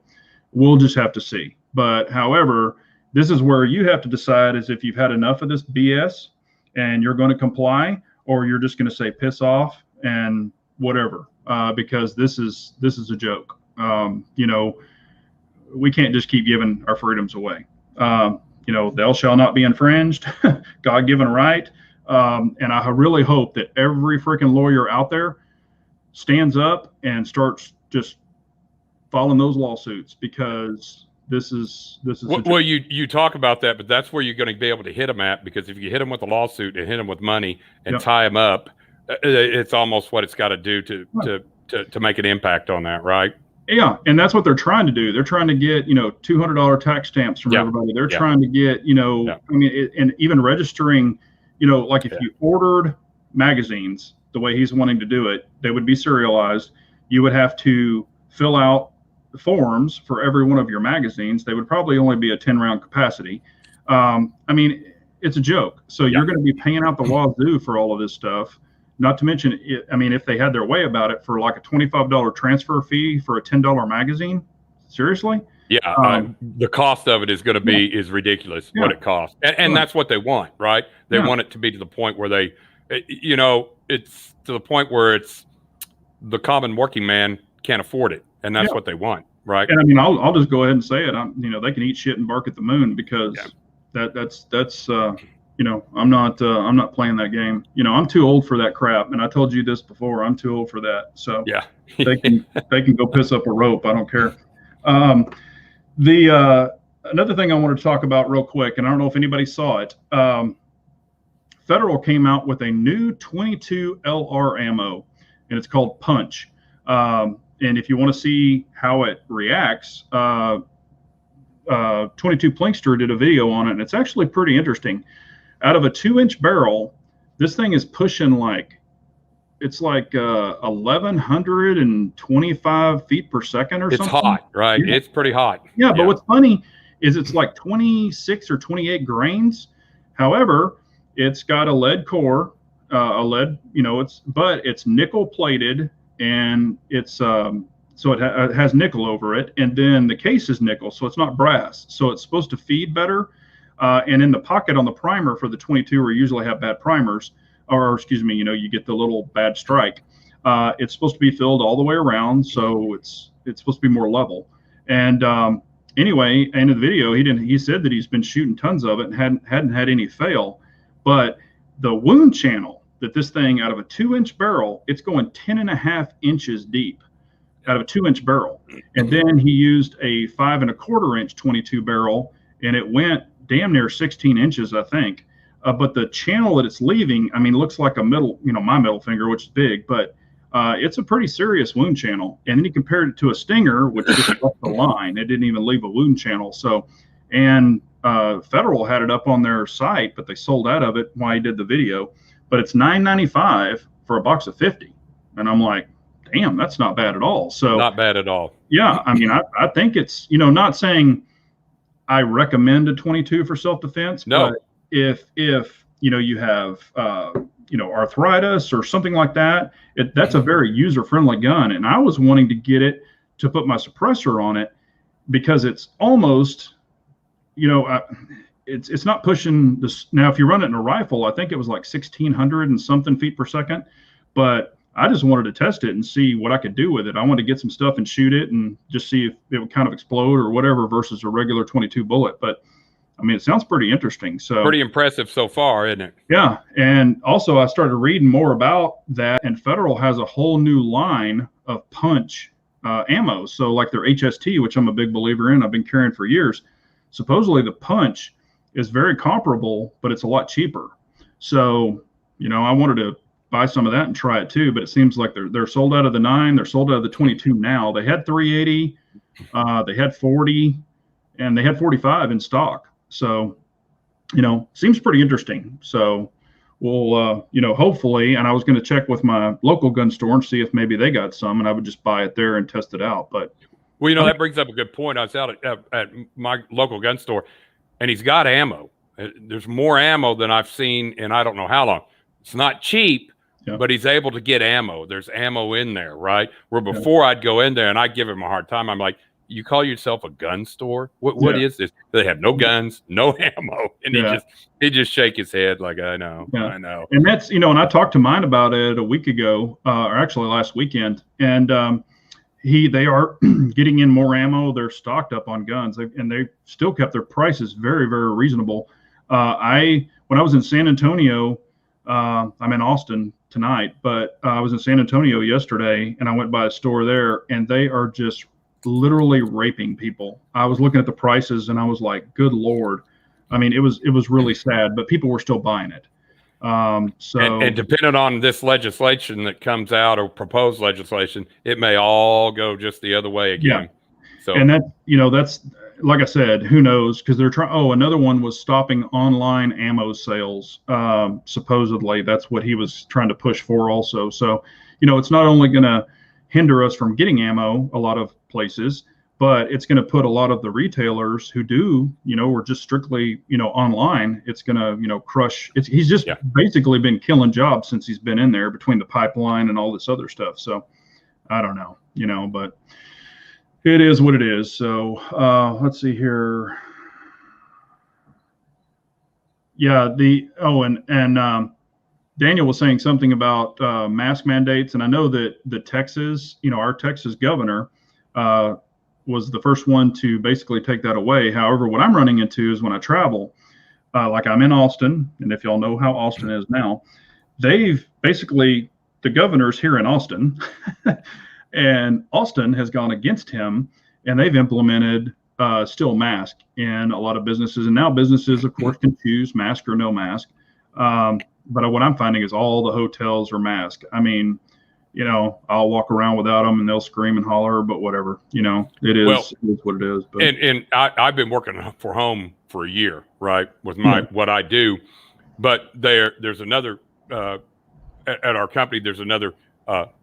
we'll just have to see. But however, this is where you have to decide is if you've had enough of this BS and you're going to comply, or you're just going to say piss off and whatever, because this is a joke. We can't just keep giving our freedoms away. Thou shall not be infringed, God-given right. And I really hope that every freaking lawyer out there stands up and starts just following those lawsuits, because this is well, you talk about that, but that's where you're going to be able to hit them at, because if you hit them with a lawsuit and hit them with money and tie them up, it's almost what it's got to do to make an impact on that, right? Yeah, and that's what they're trying to do. They're trying to get $200 tax stamps from everybody. They're trying to get and even registering, like if you ordered magazines the way he's wanting to do it, they would be serialized. You would have to fill out the forms for every one of your magazines. They would probably only be a 10-round capacity. It's a joke. So you're going to be paying out the wazoo for all of this stuff. Not to mention, if they had their way about it, for like a $25 transfer fee for a $10 magazine, seriously? Yeah, the cost of it is going to be is ridiculous. What it costs, and that's what they want, right? They want it to be to the point where they, it's to the point where it's the common working man can't afford it, and that's what they want, right? And I'll just go ahead and say it. They can eat shit and bark at the moon, because that's I'm not playing that game. I'm too old for that crap. And I told you this before, I'm too old for that. So they can go piss up a rope. I don't care. Another thing I wanted to talk about real quick, and I don't know if anybody saw it. Federal came out with a new 22 LR ammo, and it's called Punch. And if you want to see how it reacts, 22 Plinkster did a video on it, and it's actually pretty interesting. Out of a 2-inch barrel, this thing is pushing like 1,125 feet per second or something. It's hot, right? Yeah. It's pretty hot. Yeah, but what's funny is it's like 26 or 28 grains. However, it's got a lead core, it's nickel plated, and it's so it has nickel over it, and then the case is nickel, so it's not brass, so it's supposed to feed better. And in the pocket on the primer for the 22, where you usually have bad primers, you get the little bad strike. It's supposed to be filled all the way around, so it's supposed to be more level. And anyway, end of the video, he said that he's been shooting tons of it and hadn't had any fail. But the wound channel that this thing, out of a 2-inch barrel, it's going 10.5 inches deep out of a 2-inch barrel. And then he used a 5 1/4 inch 22 barrel, and it went damn near 16 inches, I think. But the channel that it's leaving, it looks like a middle, my middle finger, which is big, but it's a pretty serious wound channel. And then he compared it to a Stinger, which just left the line. It didn't even leave a wound channel. So, and Federal had it up on their site, but they sold out of it while he did the video. But it's $9.95 for a box of 50. And I'm like, damn, that's not bad at all. So not bad at all. Yeah, I think it's, not saying I recommend a 22 for self-defense. No. But if you have arthritis or something like that, that's a very user-friendly gun. And I was wanting to get it to put my suppressor on it, because it's almost, it's not pushing this. Now, if you run it in a rifle, I think it was like 1,600 and something feet per second. But I just wanted to test it and see what I could do with it. I wanted to get some stuff and shoot it and just see if it would kind of explode or whatever versus a regular 22 bullet. But it sounds pretty interesting. So pretty impressive so far, isn't it? Yeah. And also I started reading more about that, and Federal has a whole new line of Punch ammo. So like their HST, which I'm a big believer in, I've been carrying for years. Supposedly the Punch is very comparable, but it's a lot cheaper. So, I wanted to buy some of that and try it too, but it seems like they're sold out of the 9, they're sold out of the 22 now. They had 380, they had 40, and they had 45 in stock. So, seems pretty interesting. So we'll, hopefully, and I was going to check with my local gun store and see if maybe they got some, and I would just buy it there and test it out. But well, that brings up a good point. I was out at my local gun store, and he's got ammo. There's more ammo than I've seen in I don't know how long. It's not cheap, but he's able to get ammo. There's ammo in there, right? Where before I'd go in there and I'd give him a hard time. I'm like, you call yourself a gun store? What is this? They have no guns, no ammo. And he just shake his head like, I know. And that's, and I talked to mine about it a week ago, or actually last weekend. And they are getting in more ammo. They're stocked up on guns, and they still kept their prices very, very reasonable. When I was in San Antonio, I'm in Austin tonight, but I was in San Antonio yesterday, and I went by a store there, and they are just literally raping people. I was looking at the prices, and I was like, good Lord. I mean, it was really sad, but people were still buying it. And depending on this legislation that comes out, or proposed legislation, it may all go just the other way again. Yeah. So, and that's like I said, who knows? Because they're trying. Oh, another one was stopping online ammo sales. Supposedly, that's what he was trying to push for also. So, it's not only going to hinder us from getting ammo a lot of places, but it's going to put a lot of the retailers who do, were just strictly, online. It's going to, crush. He's just basically been killing jobs since he's been in there, between the pipeline and all this other stuff. So I don't know, but it is what it is. So let's see here. Yeah, Daniel was saying something about mask mandates, and I know that the Texas, our Texas governor was the first one to basically take that away. However, what I'm running into is when I travel, like I'm in Austin, and if y'all know how Austin is now, they've basically, the governor's here in Austin, and Austin has gone against him, and they've implemented still mask in a lot of businesses. And now businesses, of course, can choose mask or no mask. But what I'm finding is all the hotels are masked. I mean, I'll walk around without them and they'll scream and holler, but whatever, it is what it is. But. And I've been working for home for a year, right, with what I do. But there's another, at our company, there's another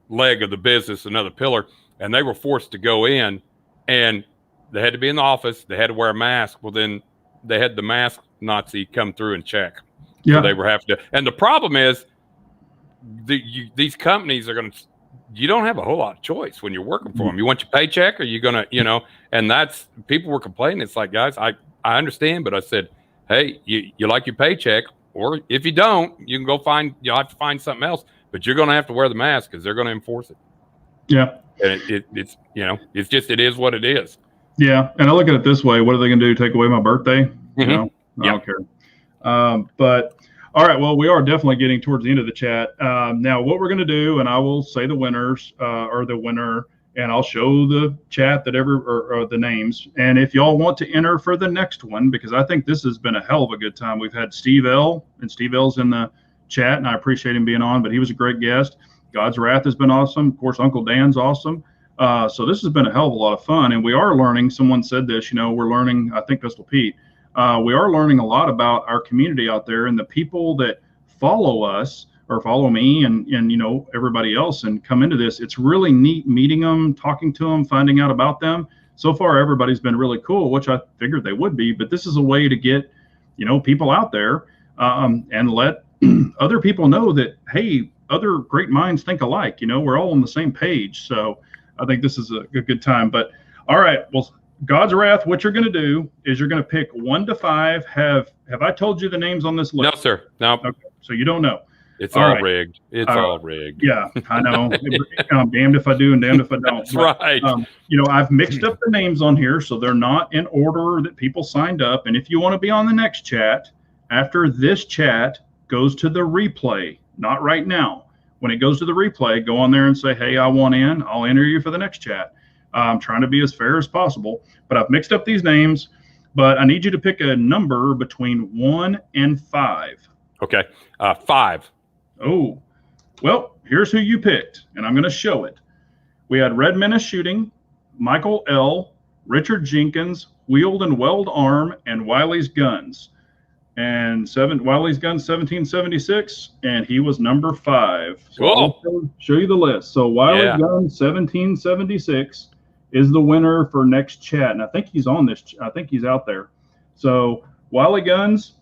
leg of the business, another pillar, and they were forced to go in, and they had to be in the office. They had to wear a mask. Well, then they had the mask Nazi come through and check. Yeah. So they were having to, and the problem is, these companies are going to, you don't have a whole lot of choice when you're working for them. You want your paycheck, or you going to, and that's, people were complaining. It's like, guys, I understand, but I said, hey, you like your paycheck, or if you don't, you can go you'll have to find something else, but you're going to have to wear the mask because they're going to enforce it. Yeah. And it's, it's just, it is what it is. Yeah. And I look at it this way. What are they going to do? Take away my birthday? I don't care. But all right, well, we are definitely getting towards the end of the chat. Now, what we're going to do, and I will say the winners or the winner, and I'll show the chat that or the names. And if y'all want to enter for the next one, because I think this has been a hell of a good time. We've had Steve L, and Steve L's in the chat, and I appreciate him being on, but he was a great guest. God's Wrath has been awesome. Of course, Uncle Dan's awesome. So this has been a hell of a lot of fun, and we are learning. Someone said this, we're learning, I think Pistol Pete, we are learning a lot about our community out there, and the people that follow us or follow me and everybody else and come into this. It's really neat meeting them, talking to them, finding out about them. So far, everybody's been really cool, which I figured they would be, but this is a way to get, people out there and let other people know that, hey, other great minds think alike. We're all on the same page. So I think this is a good time. But all right, well, God's Wrath, what you're going to do is you're going to pick 1 to 5. Have I told you the names on this list? No, sir. No. Okay, so you don't know. It's all rigged. It's all rigged. Yeah, I know. I'm damned if I do and damned if I don't. That's right. I've mixed up the names on here, so they're not in order that people signed up. And if you want to be on the next chat, after this chat goes to the replay, not right now. When it goes to the replay, go on there and say, hey, I want in. I'll enter you for the next chat. I'm trying to be as fair as possible, but I've mixed up these names, but I need you to pick a number between 1 and 5. Okay. 5. Oh, well, here's who you picked, and I'm going to show it. We had Red Menace Shooting, Michael L., Richard Jenkins, Wheeled and Weld Arm, and Wiley's Guns. And Wiley's Guns 1776, and he was number 5. So cool. I'll show you the list. So Wiley's Guns 1776 is the winner for next chat, and I think he's on this. I think he's out there. So Wiley Guns,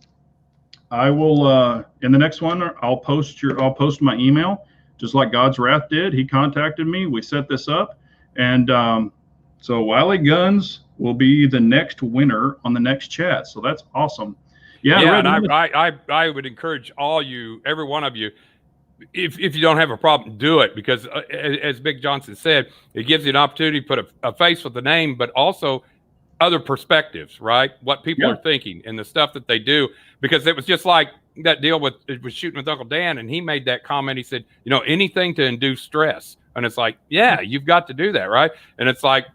I will in the next one. I'll post my email, just like God's Wrath did. He contacted me. We set this up, and so Wiley Guns will be the next winner on the next chat. So that's awesome. Yeah, and I would encourage every one of you, if you don't have a problem, do it, because as Big Johnson said, it gives you an opportunity to put a face with the name, but also other perspectives, right? What people are thinking and the stuff that they do, because it was just like that deal with shooting with Uncle Dan, and he made that comment. He said, anything to induce stress, and it's like, yeah, you've got to do that, right? And it's like,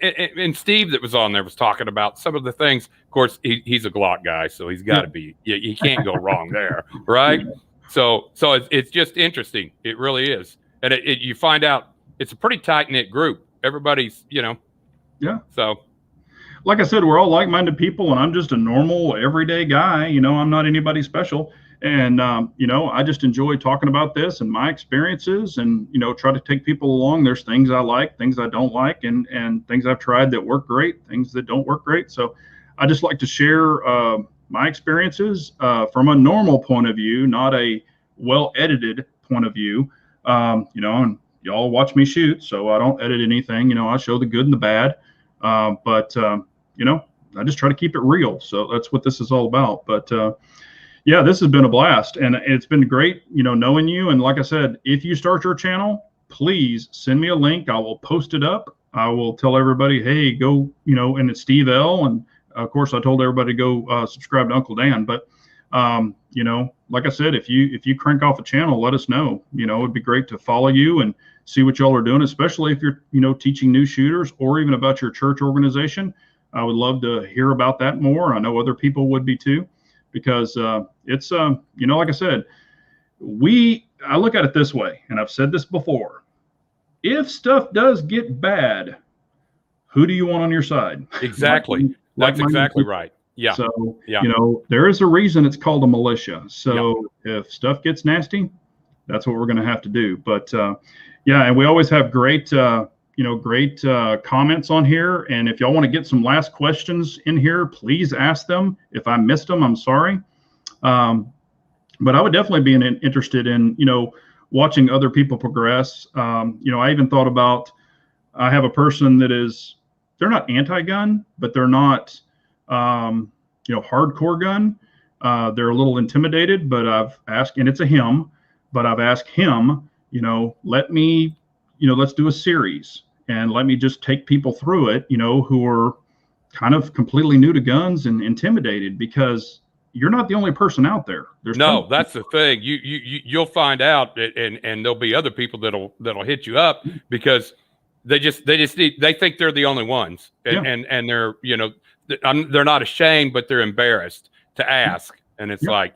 and Steve that was on there was talking about some of the things. Of course, he's a Glock guy, so he's got to be. You can't go wrong there, right? So it's just interesting. It really is, and you find out it's a pretty tight knit group. Everybody's, So, like I said, we're all like-minded people, and I'm just a normal, everyday guy. I'm not anybody special, and I just enjoy talking about this and my experiences, and try to take people along. There's things I like, things I don't like, and things I've tried that work great, things that don't work great. So, I just like to share my experiences from a normal point of view, not a well-edited point of view. And y'all watch me shoot, so I don't edit anything. I show the good and the bad, but I just try to keep it real. So that's what this is all about. But yeah, this has been a blast, and it's been great, knowing you. And like I said, if you start your channel, please send me a link. I will post it up. I will tell everybody, hey, go, and it's Steve L. And of course, I told everybody to go subscribe to Uncle Dan. But like I said, if you crank off a channel, let us know. It'd be great to follow you and see what y'all are doing, especially if you're, teaching new shooters, or even about your church organization. I would love to hear about that more. I know other people would be too, because it's, like I said, I look at it this way, and I've said this before. If stuff does get bad, who do you want on your side? Exactly. That's exactly right. Yeah. So, there is a reason it's called a militia. So if stuff gets nasty, that's what we're going to have to do. But and we always have great, great comments on here. And if y'all want to get some last questions in here, please ask them. If I missed them, I'm sorry. But I would definitely be interested in, watching other people progress. I even thought about, I have a person that they're not anti-gun, but they're not, hardcore gun. They're a little intimidated, but I've asked, and it's a him, but I've asked him, let me, let's do a series, and let me just take people through it, who are kind of completely new to guns and intimidated, because you're not the only person out there. That's the thing. You'll find out, and there'll be other people that'll hit you up, because they think they're the only ones, and they're, they're not ashamed, but they're embarrassed to ask. And it's like,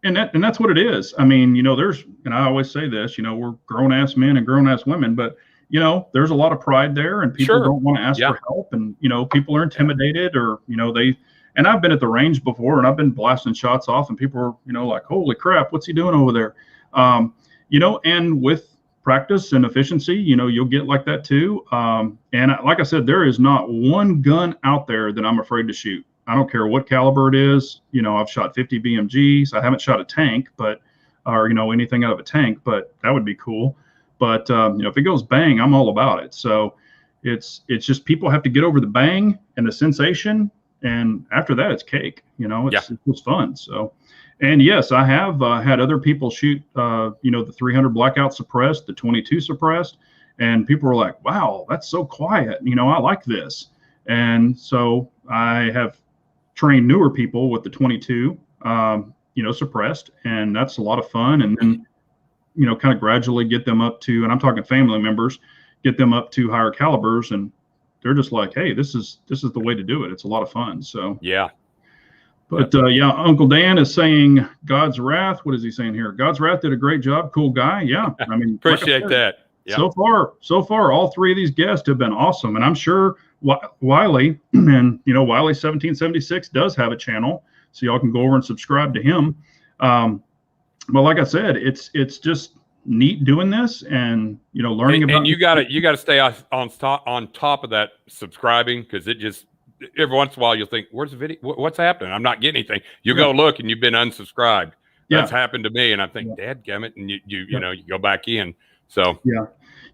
and that's what it is. I mean, and I always say this, we're grown ass men and grown ass women, but there's a lot of pride there, and people don't want to ask for help, and people are intimidated, or and I've been at the range before, and I've been blasting shots off, and people are like, holy crap, what's he doing over there? And with practice and efficiency, you'll get like that too. And like I said, there is not one gun out there that I'm afraid to shoot. I don't care what caliber it is. I've shot 50 BMGs. I haven't shot a tank, or anything out of a tank, but that would be cool. But if it goes bang, I'm all about it. So it's just, people have to get over the bang and the sensation, and after that, it's cake. It's fun. So. And yes, I have had other people shoot, the 300 blackout suppressed, the 22 suppressed, and people were like, wow, that's so quiet. I like this. And so I have trained newer people with the 22, suppressed, and that's a lot of fun. And then, kind of gradually get them up to, and I'm talking family members, get them up to higher calibers, and they're just like, hey, this is the way to do it. It's a lot of fun. So, yeah. But Uncle Dan is saying God's Wrath. What is he saying here? God's Wrath did a great job. Cool guy. Yeah. I mean, appreciate that. Yeah. So far, all three of these guests have been awesome. And I'm sure Wiley and, Wiley 1776 does have a channel, so y'all can go over and subscribe to him. But like I said, it's just neat doing this, and, learning about. And you gotta stay on top of that subscribing, because it just, every once in a while you'll think, where's the video? What's happening? I'm not getting anything. You go look, and you've been unsubscribed. That's happened to me, and I think, dadgummit, and you know, you go back in. So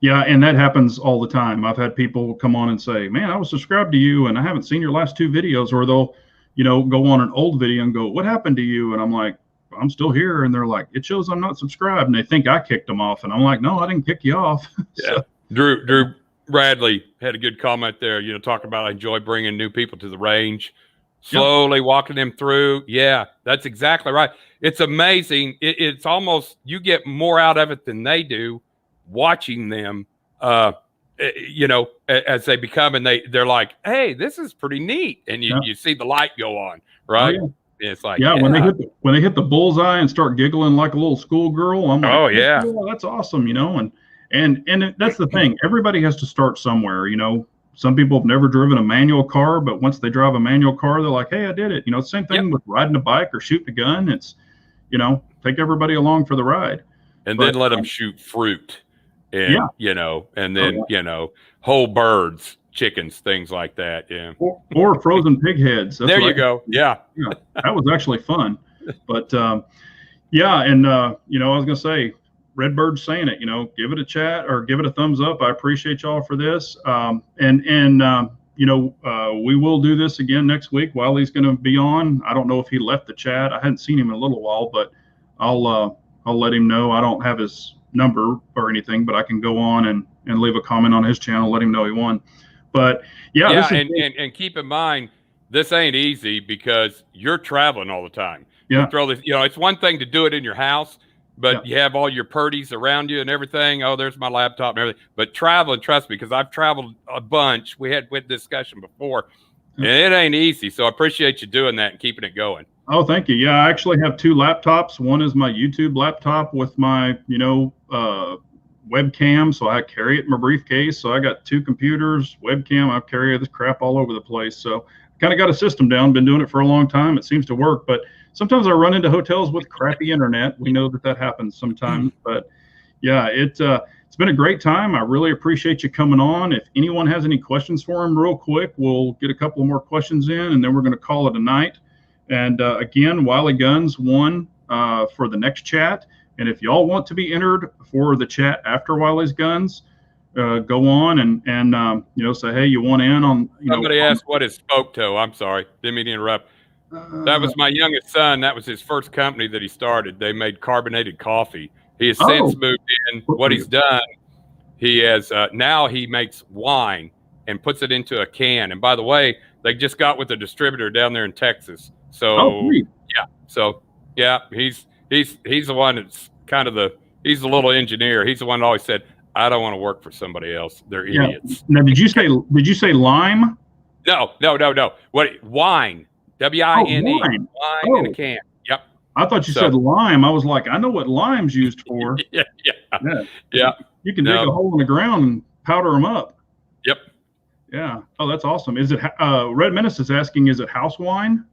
yeah, and that happens all the time. I've had people come on and say, "Man, I was subscribed to you, and I haven't seen your last 2 videos," or they'll, you know, go on an old video and go, "What happened to you?" And I'm like, "I'm still here," and they're like, "It shows I'm not subscribed," and they think I kicked them off, and I'm like, "No, I didn't kick you off." So, Drew Bradley had a good comment there. You know, talking about I enjoy bringing new people to the range, slowly walking them through. Yeah, that's exactly right. It's amazing. It's almost, you get more out of it than they do watching them. You know, as they become, and they're like, "Hey, this is pretty neat," and you see the light go on, right? Oh, It's like, when they hit the bullseye and start giggling like a little schoolgirl, I'm like, "Oh yeah, that's awesome," you know. And that's the thing. Everybody has to start somewhere, you know. Some people have never driven a manual car, but once they drive a manual car, they're like, "Hey, I did it." You know, same thing with riding a bike or shooting a gun. It's, you know, take everybody along for the ride, and then let them shoot fruit, and you know, and then you know, whole birds, chickens, things like that. Yeah, or frozen pig heads. That's there you go. Yeah, that was actually fun. But yeah, and you know, I was gonna say, Redbird's saying it, you know, give it a chat or give it a thumbs up. I appreciate y'all for this. You know, we will do this again next week. Wiley's going to be on. I don't know if he left the chat. I hadn't seen him in a little while, but I'll let him know. I don't have his number or anything, but I can go on and leave a comment on his channel, let him know he won. But yeah, and keep in mind, this ain't easy because you're traveling all the time. Yeah. You throw this, you know, it's one thing to do it in your house, but you have all your purdies around you and everything. Oh, there's my laptop and everything. But traveling, trust me, because I've traveled a bunch. We had discussion before, and it ain't easy. So I appreciate you doing that and keeping it going. Oh, thank you. Yeah, I actually have 2 laptops. One is my YouTube laptop with my, you know, webcam. So I carry it in my briefcase. So I got 2 computers, webcam. I carry this crap all over the place. So kind of got a system down. Been doing it for a long time. It seems to work, but sometimes I run into hotels with crappy internet. We know that happens sometimes, but yeah, it's been a great time. I really appreciate you coming on. If anyone has any questions for him real quick, we'll get a couple more questions in and then we're going to call it a night. And again, Wiley Guns won for the next chat. And if y'all want to be entered for the chat after Wiley's Guns, go on and you know, say, hey, you want in on, you Somebody know, asked what is Spoke Toe. I'm sorry, didn't mean to interrupt. That was my youngest son. That was his first company that he started. They made carbonated coffee. He has since moved in. What he's done, he has now he makes wine and puts it into a can. And by the way, they just got with a distributor down there in Texas. So he's the one that's kind of he's the little engineer. He's the one that always said, I don't want to work for somebody else. They're idiots. Now, did you say lime? No. What wine? W-I-N-E. Wine in a can. Yep. I thought you said lime. I was like, I know what lime's used for. Yeah. You can dig a hole in the ground and powder them up. Yep. Yeah. Oh, that's awesome. Is it Red Menace is asking, is it house wine?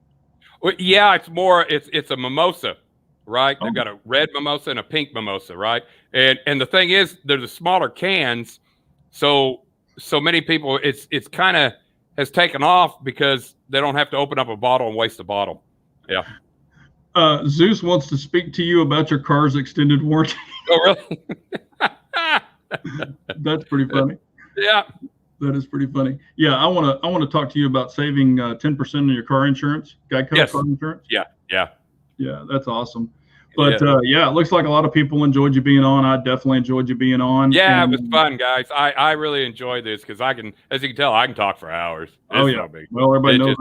Well, yeah, it's a mimosa, right? They've got a red mimosa and a pink mimosa, right? And the thing is, they're the smaller cans, so many people it's kind of has taken off because they don't have to open up a bottle and waste a bottle. Yeah. Zeus wants to speak to you about your car's extended warranty. Oh, really? That's pretty funny. Yeah. That is pretty funny. Yeah, I want to talk to you about saving 10% on your car insurance, Geico car insurance. Yeah, that's awesome. But it looks like a lot of people enjoyed you being on. I definitely enjoyed you being on. Yeah, it was fun, guys. I really enjoy this because I can, as you can tell, I can talk for hours. Well, everybody knows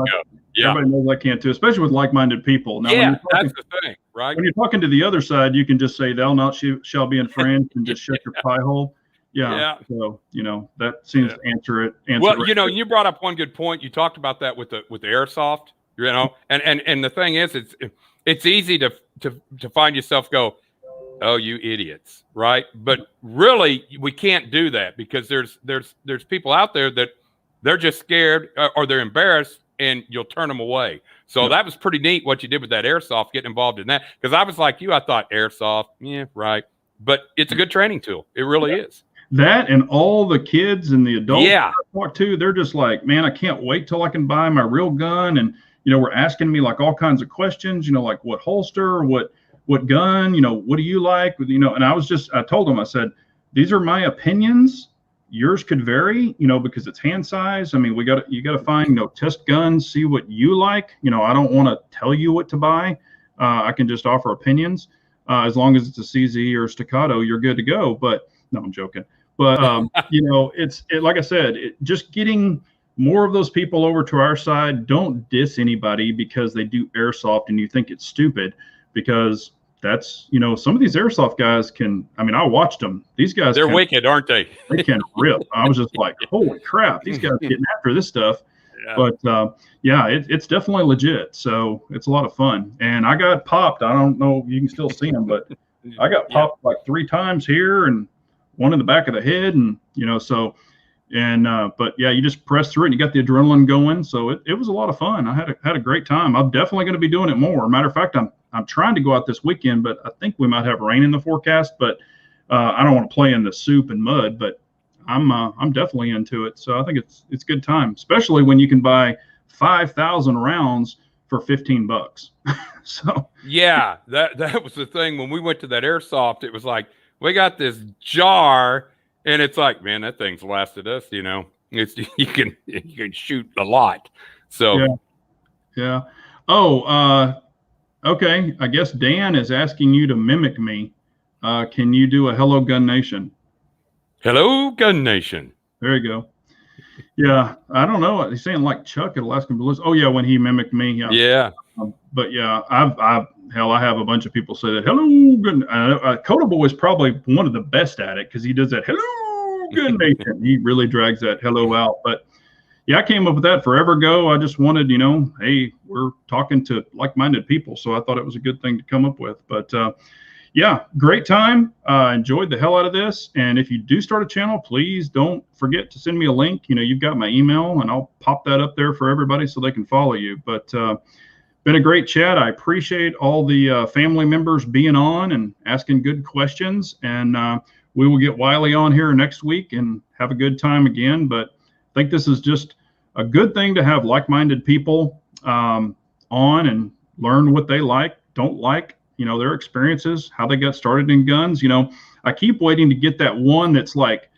everybody knows I can too, especially with like-minded people. Now, that's the thing, right? When you're talking to the other side, you can just say, "Thou not shall be in friends," and just shut your pie hole. Yeah. So, you know, that seems to answer it. Well, you know, you brought up one good point. You talked about that with the airsoft, you know, and the thing is, it's easy to find yourself go, oh, you idiots, right? But really, we can't do that because there's people out there that they're just scared or they're embarrassed, and you'll turn them away. So that was pretty neat what you did with that airsoft, getting involved in that. Because I was like you, I thought airsoft, yeah, right. But it's a good training tool. It really is. That and all the kids and the adults I talk to, they're just like, man, I can't wait till I can buy my real gun. And, you know, we're asking me like all kinds of questions, you know, like what holster, what what gun, what do you like? And I told him, I said, these are my opinions. Yours could vary, because it's hand size. I mean, you got to find, test guns, see what you like. I don't want to tell you what to buy. I can just offer opinions. As long as it's a CZ or a Staccato, you're good to go. But no, I'm joking. But, like I said, just getting more of those people over to our side. Don't diss anybody because they do airsoft and you think it's stupid, because that's, some of these airsoft guys I watched them. These guys, they're wicked, aren't they? They can rip. I was just like, holy crap, these guys getting after this stuff. Yeah. But it's definitely legit. So it's a lot of fun. And I got popped. I don't know if you can still see them, but I got popped like 3 times here and one in the back of the head. And, but yeah, you just press through it and you got the adrenaline going. So it was a lot of fun. I had a great time. I'm definitely going to be doing it more. Matter of fact, I'm trying to go out this weekend, but I think we might have rain in the forecast, but I don't want to play in the soup and mud, but I'm definitely into it. So I think it's good time, especially when you can buy 5,000 rounds for $15. So yeah, that was the thing. When we went to that airsoft, it was like, we got this jar and it's like, man, that thing's lasted us, it's, you can shoot a lot. So yeah. Oh, okay. I guess Dan is asking you to mimic me. Can you do a Hello Gun Nation? Hello Gun Nation. There you go. Yeah. I don't know. He's saying like Chuck at Alaskan Blues. Oh yeah. When he mimicked me. Yeah. But yeah, I have a bunch of people say that. Hello Gun. Coda Boy is probably one of the best at it, because he does that Hello Gun Nation. He really drags that hello out. But yeah, I came up with that forever ago. I just wanted, hey, we're talking to like-minded people, so I thought it was a good thing to come up with. But yeah, great time. Enjoyed the hell out of this. And if you do start a channel, please don't forget to send me a link. You've got my email, and I'll pop that up there for everybody so they can follow you. But been a great chat. I appreciate all the family members being on and asking good questions. And we will get Wiley on here next week and have a good time again. But I think this is just a good thing to have like-minded people on and learn what they like, don't like, their experiences, how they got started in guns. I keep waiting to get that one that's like,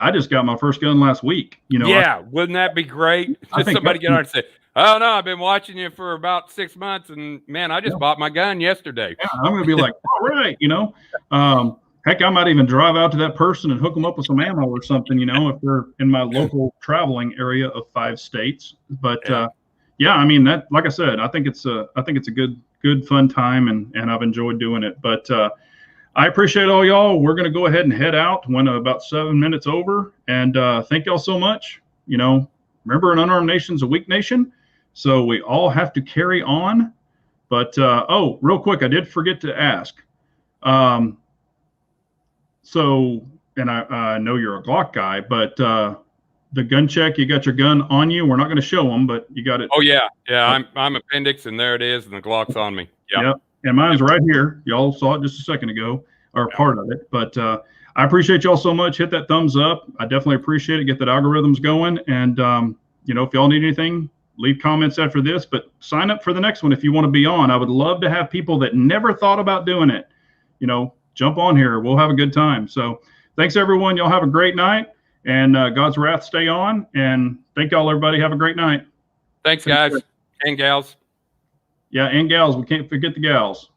I just got my first gun last week. Yeah, wouldn't that be great? Just somebody get on and say, oh no, I've been watching you for about 6 months, and man, I just bought my gun yesterday. Yeah, I'm gonna be like, all right, heck, I might even drive out to that person and hook them up with some ammo or something, if they're in my local traveling area of 5 states. But yeah, that, like I said, I think it's a good fun time, and I've enjoyed doing it. But I appreciate all y'all. We're gonna go ahead and head out when about 7 minutes over. And thank y'all so much. Remember, an unarmed nation's a weak nation, so we all have to carry on. But real quick, I did forget to ask. So, and I know you're a Glock guy, but the gun check, you got your gun on you. We're not going to show them, but you got it. Oh yeah. I'm appendix, and there it is, and the Glock's on me. Yep. And mine's right here. Y'all saw it just a second ago, or part of it. But I appreciate y'all so much. Hit that thumbs up. I definitely appreciate it. Get that algorithms going. And if y'all need anything, leave comments after this. But sign up for the next one if you want to be on. I would love to have people that never thought about doing it. Jump on here. We'll have a good time. So thanks, everyone. Y'all have a great night, and God's wrath stay on. And thank y'all, everybody. Have a great night. Thanks, guys and gals. Yeah, and gals. We can't forget the gals.